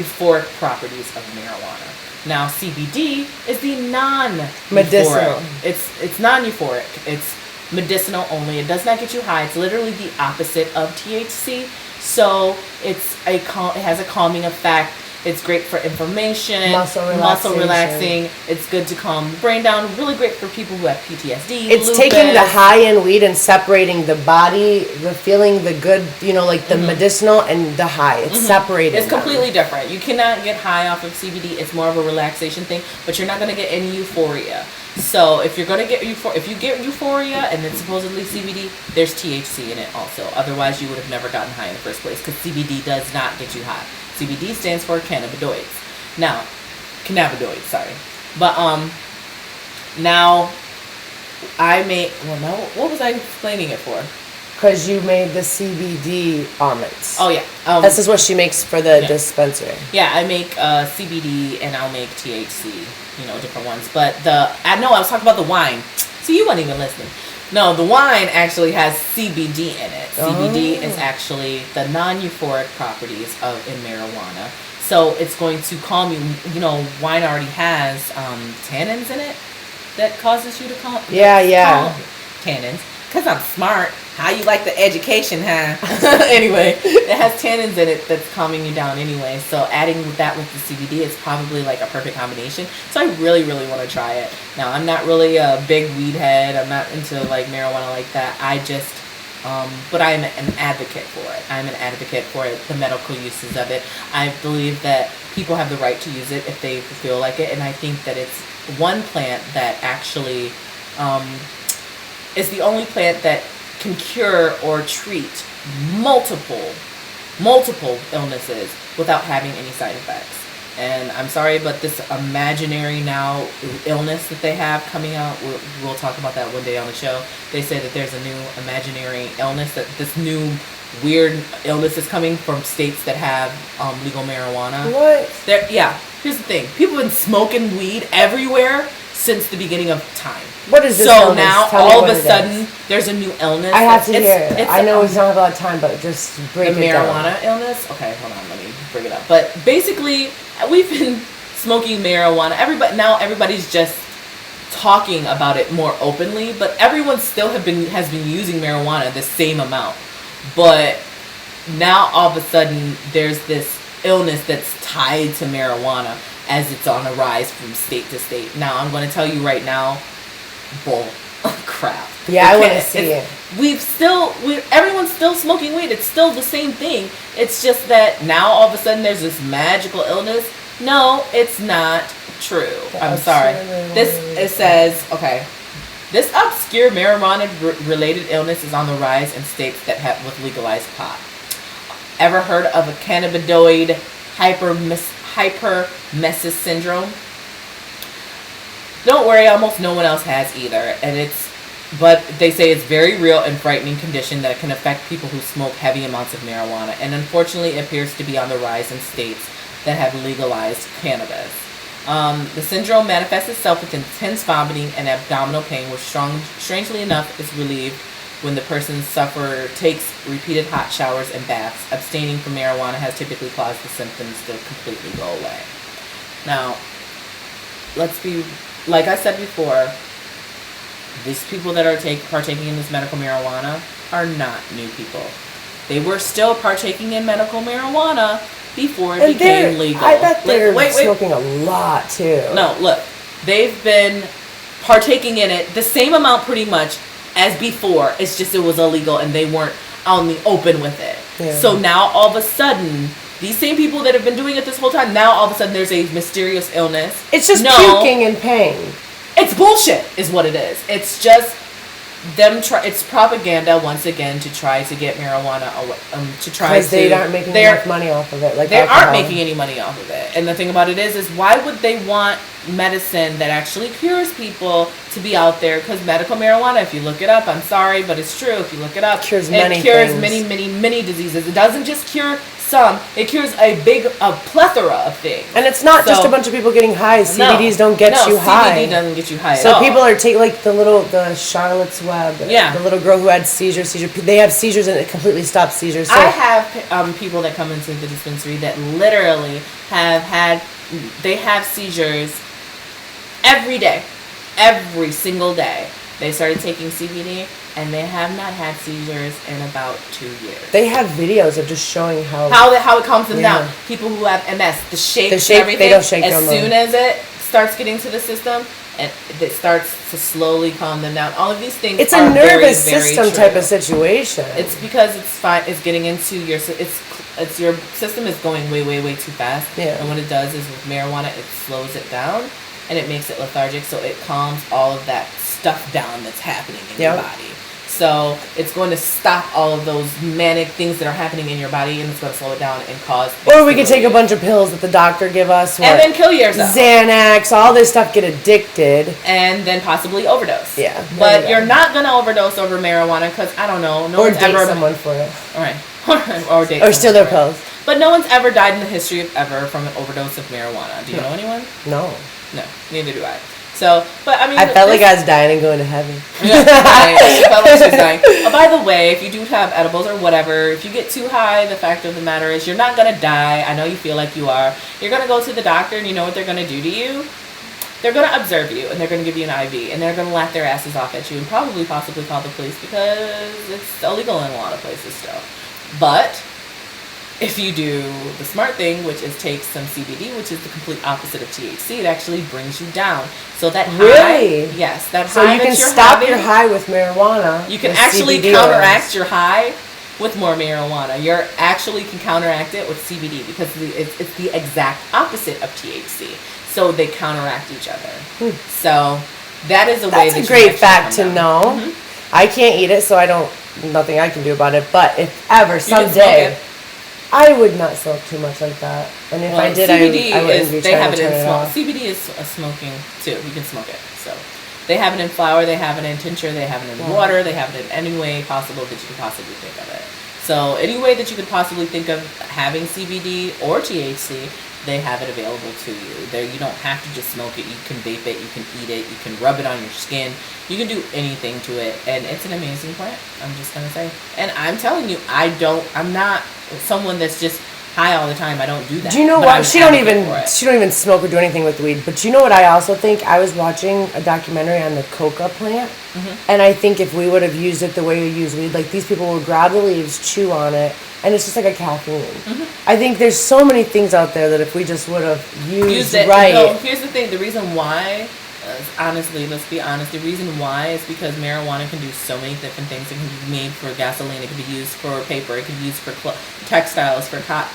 euphoric properties of marijuana. Now CBD is the non-euphoric. Medicinal. It's non-euphoric. It's medicinal only. It does not get you high. It's literally the opposite of THC. So it has a calming effect. It's great for inflammation, muscle relaxing. It's good to calm the brain down. Really great for people who have PTSD. It's lupus. taking the high-end weed and separating the body, the feeling, the good, like the medicinal and the high. It's separated. It's completely different. You cannot get high off of CBD. It's more of a relaxation thing, but you're not going to get any euphoria. So if you're going to get if you get euphoria and then supposedly CBD, there's THC in it also. Otherwise, you would have never gotten high in the first place because CBD does not get you high. CBD stands for cannabinoids. Now, sorry. But now what was I explaining it for? Because you made the CBD almonds. Oh yeah. This is what she makes for the dispensary. Yeah, I make CBD and I'll make THC, different ones. But I was talking about the wine. See, you weren't even listening. No, the wine actually has CBD in it. CBD is actually the non-euphoric properties in marijuana. So it's going to calm you. You know, wine already has tannins in it that causes you to calm. Yeah. Tannins. Because I'm smart. How you like the education, huh? Anyway, it has tannins in it that's calming you down anyway. So adding that with the CBD is probably like a perfect combination. So I really, really want to try it. Now, I'm not really a big weed head. I'm not into like marijuana like that. I just, but I'm an advocate for it. I'm an advocate for it, the medical uses of it. I believe that people have the right to use it if they feel like it. And I think that it's one plant that actually is the only plant that can cure or treat multiple illnesses without having any side effects. And I'm sorry, but this imaginary now illness that they have coming out, we'll talk about that one day on the show. They say that there's a new imaginary illness, that this new weird illness is coming from states that have legal marijuana. What? Yeah, here's the thing. People have been smoking weed everywhere since the beginning of time. What is this So illness? now, Tell me all what of a it sudden, is. there's a new illness. I have to hear it. It's I know we don't have a lot of time, but just break the it down. marijuana illness. Okay, hold on, let me bring it up. But basically, we've been smoking marijuana. Everybody's just talking about it more openly, but everyone still has been using marijuana the same amount. But now all of a sudden, there's this illness that's tied to marijuana as it's on a rise from state to state. Now, I'm going to tell you right now, bull crap. Yeah, I want to see it. Everyone's still smoking weed. It's still the same thing. It's just that now all of a sudden there's this magical illness. No, it's not true. I'm sorry. It says, okay, this obscure marijuana-related illness is on the rise in states that have with legalized pot. Ever heard of a cannabinoid hypermesis syndrome? Don't worry, almost no one else has either, but they say it's very real and frightening condition that can affect people who smoke heavy amounts of marijuana, and unfortunately it appears to be on the rise in states that have legalized cannabis. The syndrome manifests itself with intense vomiting and abdominal pain, which strangely enough is relieved when the person takes repeated hot showers and baths. Abstaining from marijuana has typically caused the symptoms to completely go away. Now, like I said before, these people that are partaking in this medical marijuana are not new people. They were still partaking in medical marijuana before it became legal. I bet they're smoking a lot too. No, look, they've been partaking in it the same amount pretty much as before. It's just it was illegal and they weren't on the open with it. Yeah. So now all of a sudden, these same people that have been doing it this whole time, now all of a sudden there's a mysterious illness. It's just puking in pain. It's bullshit is what it is. It's just it's propaganda once again to try to get marijuana because they aren't making enough money off of it. Like they aren't making any money off of it. And the thing about it is why would they want medicine that actually cures people to be out there? Because medical marijuana, if you look it up, I'm sorry, but it's true. If you look it up, it cures many diseases. It doesn't just cure some. It cures a plethora of things. And it's not just a bunch of people getting high. CBDs don't get you high. CBD doesn't get you high so at all. People are taking like the Charlotte's Web. Yeah. The little girl who had seizures. They have seizures and it completely stops seizures. So I have people that come into the dispensary that literally have seizures every day, every single day. They started taking CBD and they have not had seizures in about 2 years. They have videos of just showing how it calms them down. People who have MS, the shake, everything. They don't shake as soon as it starts getting to the system, and it starts to slowly calm them down. All of these things. It's are a nervous very, very system true. type of situation. It's because it's getting into your your system is going way, way, way too fast. Yeah. And what it does is with marijuana, it slows it down and it makes it lethargic, so it calms all of that stuff down that's happening in your body. So it's going to stop all of those manic things that are happening in your body, and it's going to slow it down and cause. Or we could take a bunch of pills that the doctor give us, and then kill yourself. Xanax, all this stuff, get addicted, and then possibly overdose. Yeah, but you're not going to overdose over marijuana because I don't know. No or one's date ever someone for it. All right, or date. Or steal their pills. But no one's ever died in the history of ever from an overdose of marijuana. Do you know anyone? No. No, neither do I. So, but I mean, I felt like I was dying and going to heaven. Yeah, right. She felt like she was dying. Oh, by the way, if you do have edibles or whatever, if you get too high, the fact of the matter is you're not going to die. I know you feel like you are. You're going to go to the doctor, and you know what they're going to do to you? They're going to observe you, and they're going to give you an IV, and they're going to laugh their asses off at you and probably possibly call the police because it's illegal in a lot of places still. But if you do the smart thing, which is take some CBD, which is the complete opposite of THC, it actually brings you down. So that really, high, yes, that so high you can that you're stop having, your high with marijuana. You can with actually CBD counteract oils. your high with more marijuana. You actually can counteract it with CBD because it's the exact opposite of THC. So they counteract each other. So that is a way. That's that a great fact to down. know. Mm-hmm. I can't eat it, so I don't. Nothing I can do about it. But if ever You can smoke someday, it. I would not smoke too much like that. And if I did, CBD I wouldn't be they trying have to it turn in it smoke. off. CBD is a smoking too. You can smoke it. So they have it in flour, they have it in tincture, they have it in water, they have it in any way possible that you can possibly think of it. So any way that you could possibly think of having CBD or THC, they have it available to you. There, you don't have to just smoke it. You can vape it, you can eat it, you can rub it on your skin. You can do anything to it, and it's an amazing plant. I'm just gonna say. And I'm telling you, I'm not someone that's just high all the time. I don't do that. Do you know But what? I'm She don't advocate even for it. smoke or do anything with weed. But you know what I also think? I was watching a documentary on the coca plant, and I think if we would have used it the way we use weed, like these people would grab the leaves, chew on it, and it's just like a caffeine. I think there's so many things out there that if we just would have used it right. No, here's the thing. The reason why, honestly, let's be honest. The reason why is because marijuana can do so many different things. It can be made for gasoline. It can be used for paper. It can be used for textiles, for cotton.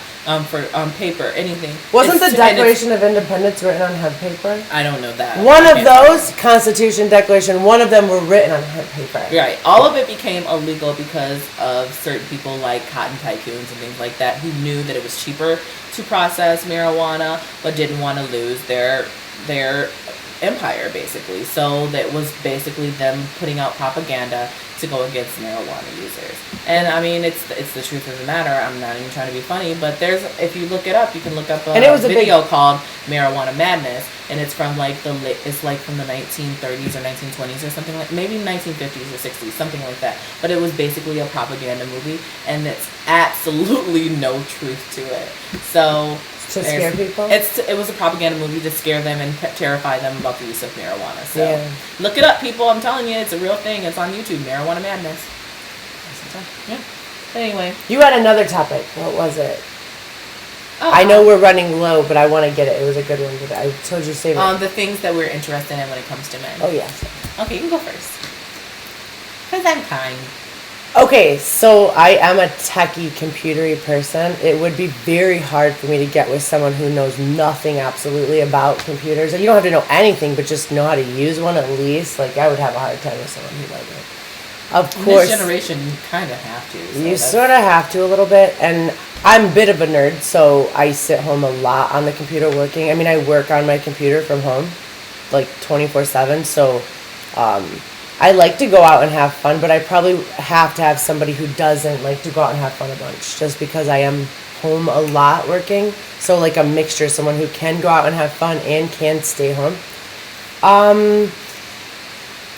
For paper, anything. Wasn't It's- the and it's- Declaration of Independence written on hemp paper? I don't know that. One I of can't those, Constitution, Declaration, one of them were written on hemp paper. Right. All of it became illegal because of certain people like cotton tycoons and things like that who knew that it was cheaper to process marijuana but didn't want to lose their empire, basically. So that was basically them putting out propaganda to go against marijuana users. And I mean, it's the truth of the matter. I'm not even trying to be funny, but if you look it up, you can look up a video called Marijuana Madness, and it's from from the 1930s or 1920s or something like, maybe 1950s or 60s, something like that. But it was basically a propaganda movie, and it's absolutely no truth to it. So To scare people? It was a propaganda movie to scare them and terrify them about the use of marijuana. So look it up, people. I'm telling you, it's a real thing. It's on YouTube. Marijuana Madness. Yeah. But anyway, You had another topic. What was it? oh, I know we're running low, but I want to get it. It was a good one today. I told you to save it. the things that we're interested in when it comes to men. Oh, yes. Okay, you can go first. Because I'm kind. Okay, so I am a techie, computery person. It would be very hard for me to get with someone who knows nothing absolutely about computers. You don't have to know anything, but just know how to use one at least. Like, I would have a hard time with someone who doesn't. Of In course, this generation, you kind of have to. So you sort of have to a little bit. And I'm a bit of a nerd, so I sit home a lot on the computer working. I mean, I work on my computer from home, like 24/7. So I like to go out and have fun, but I probably have to have somebody who doesn't like to go out and have fun a bunch, just because I am home a lot working. So like a mixture, someone who can go out and have fun and can stay home.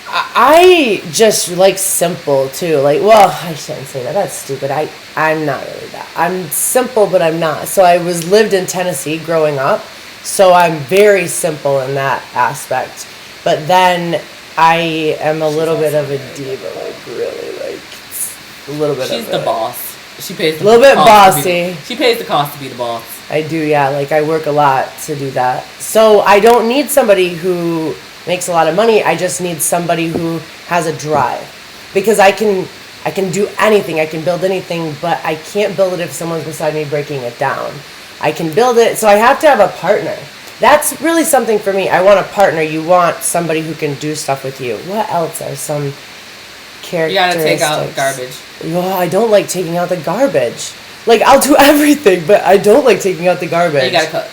I just like simple too. Like, well, I shouldn't say that. That's stupid. I'm not really that. I'm simple, but I'm not. So I lived in Tennessee growing up, so I'm very simple in that aspect. But then I am a little bit of a diva, like really, like a little bit. She's of the a, boss. She pays the Little bit cost to bossy. she pays the cost to be the boss. I do, yeah. Like I work a lot to do that. So I don't need somebody who makes a lot of money. I just need somebody who has a drive, because I can do anything. I can build anything, but I can't build it if someone's beside me breaking it down. I can build it, so I have to have a partner. That's really something for me. I want a partner. You want somebody who can do stuff with you. What else are some characteristics? You gotta take out garbage. Oh, I don't like taking out the garbage. Like, I'll do everything, but I don't like taking out the garbage. You gotta cook.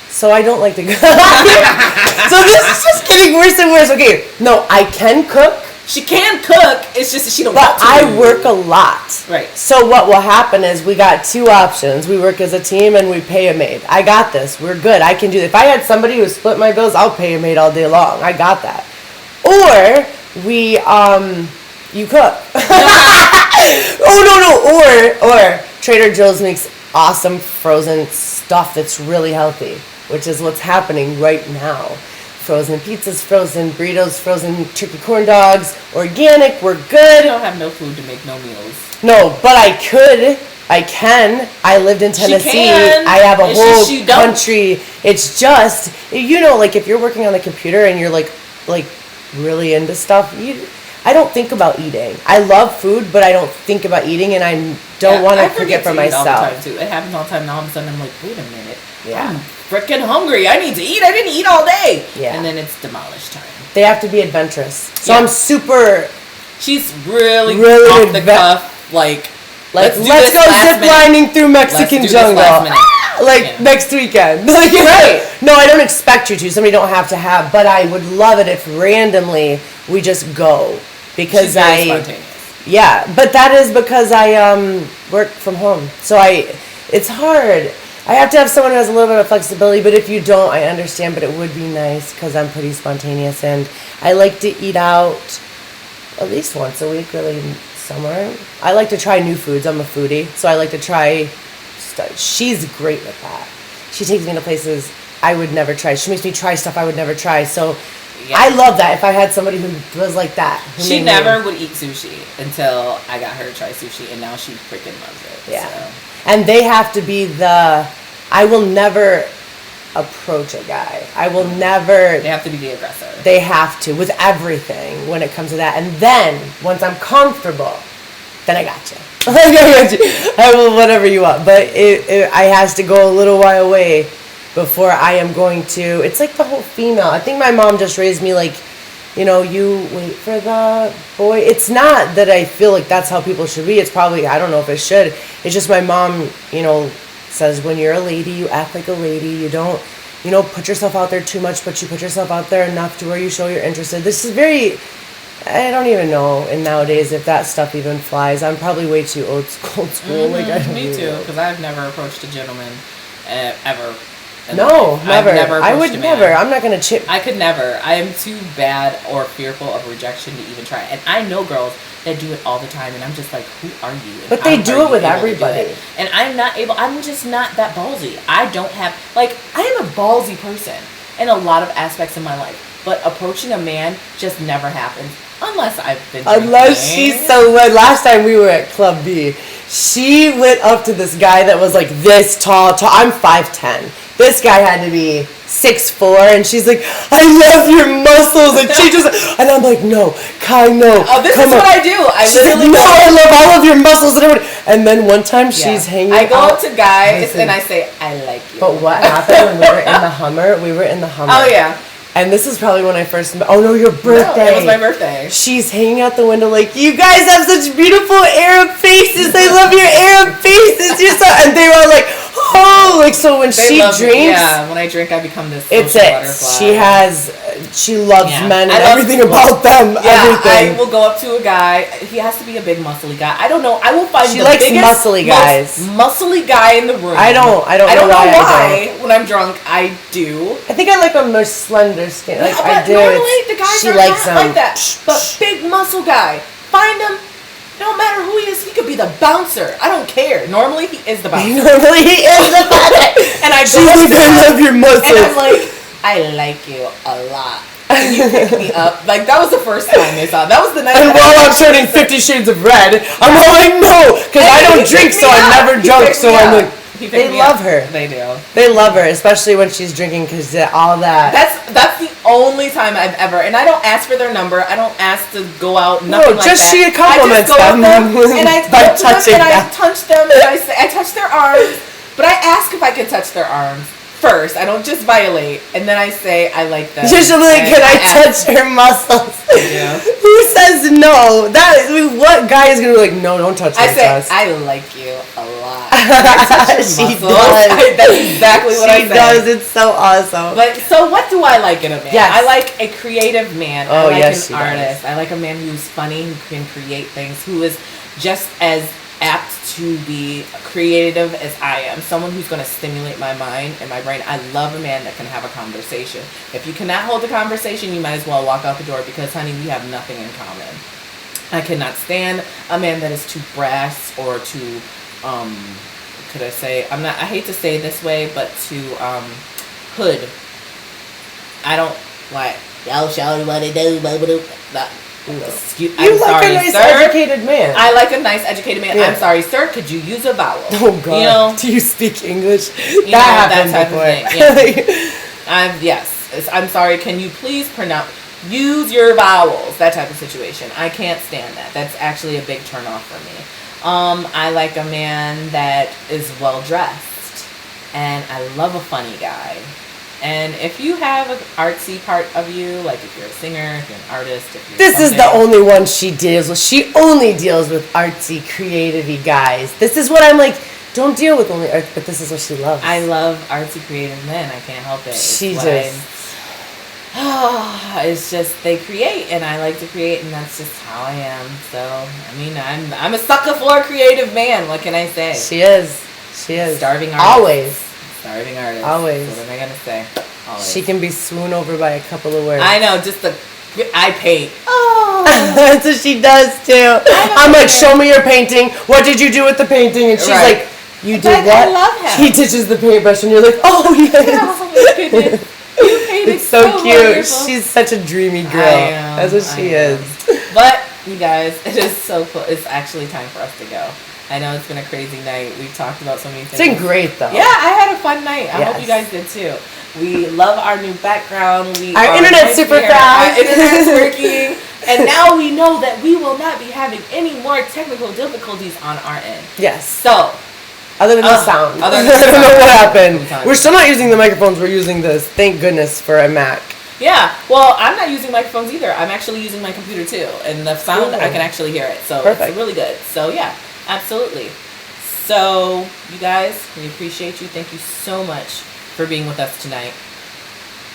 So I don't like the So this is just getting worse and worse. Okay, no, I can cook. She can cook. It's just that she don't But want to. I work a lot. Right. So what will happen is we got two options. We work as a team and we pay a maid. I got this. We're good. I can do this. If I had somebody who split my bills, I'll pay a maid all day long. I got that. Or we you cook. Oh no. Or Trader Joe's makes awesome frozen stuff that's really healthy, which is what's happening right now. Frozen pizzas, frozen burritos, frozen turkey corn dogs, organic, we're I good. don't have no food to make no meals. No, but I can. I lived in Tennessee. can. I have a It's whole just you don't. country. It's just, like if you're working on the computer and you're like really into stuff, I don't think about eating. I love food, but I don't think about eating, and I don't want to cook it for All the time myself. too. It happens all the time. Now all of a sudden I'm like, wait a minute. Yeah. I'm freaking hungry. I need to eat. I didn't eat all day. Yeah. And then it's demolished time. They have to be adventurous. So Yeah. I'm super She's really Really off the adve- cuff. Like, let's do go this last zip minute. lining through Let's Mexican do this jungle. last minute. Yeah. Next weekend. Right. No, I don't expect you to. Somebody don't have to have, but I would love it if randomly we just go because She's very spontaneous. yeah, but that is because I work from home. So it's hard. I have to have someone who has a little bit of flexibility, but if you don't, I understand, but it would be nice because I'm pretty spontaneous and I like to eat out at least once a week, really summer. I like to try new foods. I'm a foodie, so I like to try stuff. She's great with that. She takes me to places I would never try. She makes me try stuff I would never try. So Yeah. I love that. If I had somebody who was like that. who She made never me- would eat sushi until I got her to try sushi, and now she freaking loves it. Yeah. So. And they have to be I will never approach a guy. I will never. They have to be the aggressor. They have to with everything when it comes to that. And then once I'm comfortable, then I got you. I will whatever you want. But I has to go a little while away before I am going to. It's like the whole female. I think my mom just raised me like, you wait for the boy. It's not that I feel like that's how people should be. It's probably, I don't know if it should. It's just my mom, says when you're a lady, you act like a lady. You don't, put yourself out there too much, but you put yourself out there enough to where you show you're interested. This is very, I don't even know in nowadays if that stuff even flies. I'm probably way too old school. Like I don't Me even too, know. because I've never approached a gentleman ever. in No, life. never. I've never I approached would a man. never. I'm not gonna chip. I could never. I am too bad or fearful of rejection to even try. And I know girls that do it all the time, and I'm just like, who are you? And But they how do are it you with able to do everybody. it? And I'm just not that ballsy. I don't have, I am a ballsy person in a lot of aspects of my life. But approaching a man just never happens. Unless I've been Unless drinking. she's so good. Last time we were at Club B, she went up to this guy that was like this tall. I'm 5'10". This guy had to be 6'4", and she's like, I love your muscles, and she just, and I'm like, no, Kai, no. Oh, this come is on. what I do. I She's like, literally no, I love all of your muscles, and then one time Yeah. she's hanging I go out. up to guys Listen. and I say, I like you. But what happened when we were in the Hummer? We were in the Hummer. Oh yeah. And this is probably when I first met. Oh no, your birthday. No, it was my birthday. She's hanging out the window like, you guys have such beautiful Arab faces. I love your Arab faces. You're so, and they were like, oh, like so when They she love me. drinks, Yeah, when I drink, I become this it's social it. She butterfly. loves Yeah. men and I love everything to- about them. Yeah, everything. I will go up to a guy. He has to be a big, muscly guy. I don't know. I will find She the likes biggest, muscly guys. most muscly guy in the room. I don't I don't know know why I why. When I'm drunk, I do. I think I like a more slender skin. Like but I do. normally the guys she are likes not them. like that. But big muscle guy, find him. No matter who he is, he could be the bouncer. I don't care. Normally, he is the bouncer. Normally he is the father. And I She's go up like, to I him, love your muscles. and I'm like, I like you a lot. And you pick me up. Like, that was the first time they saw. That was the night. And that while I I'm turning 50 Shades of Red, I'm all like, no, because I And don't he drink, picked so me I'm up. never He drunk. picked So me I'm up. like, He picked they me love up. her. They do. They love her, especially when she's drinking, because all that. That's the only time I've ever, and I don't ask for their number. I don't ask to go out. No, Nothing like just that. she compliments I just go up them and I by go to them touching and I them. touch them and I say I touch their arms, but I ask if I can touch their arms first. I don't just violate, and then I say I like them. She'll be like, and can I ask- touch her muscles? Yeah. Who says no? What guy is going to be like, no, don't touch I my say chest? I like you a lot. She muscles. does. That's exactly what I She said. does. It's so awesome. But so what do I like in a man? Yes. I like a creative man. Oh, I like yes, she an does. artist. I like a man who's funny, who can create things, who is just as apt to be creative as I am. Someone who's going to stimulate my mind and my brain. I love a man that can have a conversation. If you cannot hold a conversation, you might as well walk out the door because, honey, we have nothing in common. I cannot stand a man that is too brass or too, could I say, I hate to say it this way, but too, hood. I don't like, y'all show me what to do, baby. Excuse, You I'm like sorry, a nice, sir. educated man. I like a nice, educated man. Yeah. I'm sorry, sir. Could you use a vowel? Oh God! You know, Do you speak English? that That happened type before. of thing. Yes. I'm sorry. Can you please use your vowels? That type of situation. I can't stand that. That's actually a big turn off for me. I like a man that is well dressed, and I love a funny guy. And if you have an artsy part of you, like if you're a singer, if you're an artist, if you're This is something, the only one she deals with. She only deals with artsy, creative guys. This is what I'm like. Don't deal with only art, but this is what she loves. I love artsy, creative men. I can't help it. It's just they create, and I like to create, and that's just how I am. So I mean, I'm a sucker for a creative man. What can I say? She is. She is. Starving artist. Always. Starving artist. Always. What am I gonna say? Always. She can be swooned over by a couple of words. I know. I paint. Oh. That's what she does too. I'm like, show me your painting. What did you do with the painting? And she's Right. like, you did But what? I love him. He touches the paintbrush, and you're like, oh yes. Oh my goodness. You painted It's so cute. wonderful. She's such a dreamy girl. I am, That's what she I am. is. But you guys, it is so cool. It's actually time for us to go. I know it's been a crazy night. We've talked about so many things. It's been great though. Yeah, I had a fun night. I hope Yes. you guys did too. We love our new background. Our internet's super fast. Our internet's working. And now we know that we will not be having any more technical difficulties on our end. Yes. So, Other than the sound. other than I the don't know sound. what happened. Sometimes. We're still not using the microphones. We're using this. Thank goodness for a Mac. yeah. Well, I'm not using microphones either. I'm actually using my computer too. And the sound, Ooh. I can actually hear it. So Perfect. it's really good. So yeah, absolutely. So you guys, we appreciate you. Thank you so much for being with us tonight.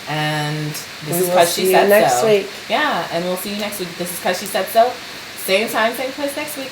And this We is will Cause see She you Said next So. week. Yeah, and we'll see you next week. This is Cause She Said So. Same time, same place next week.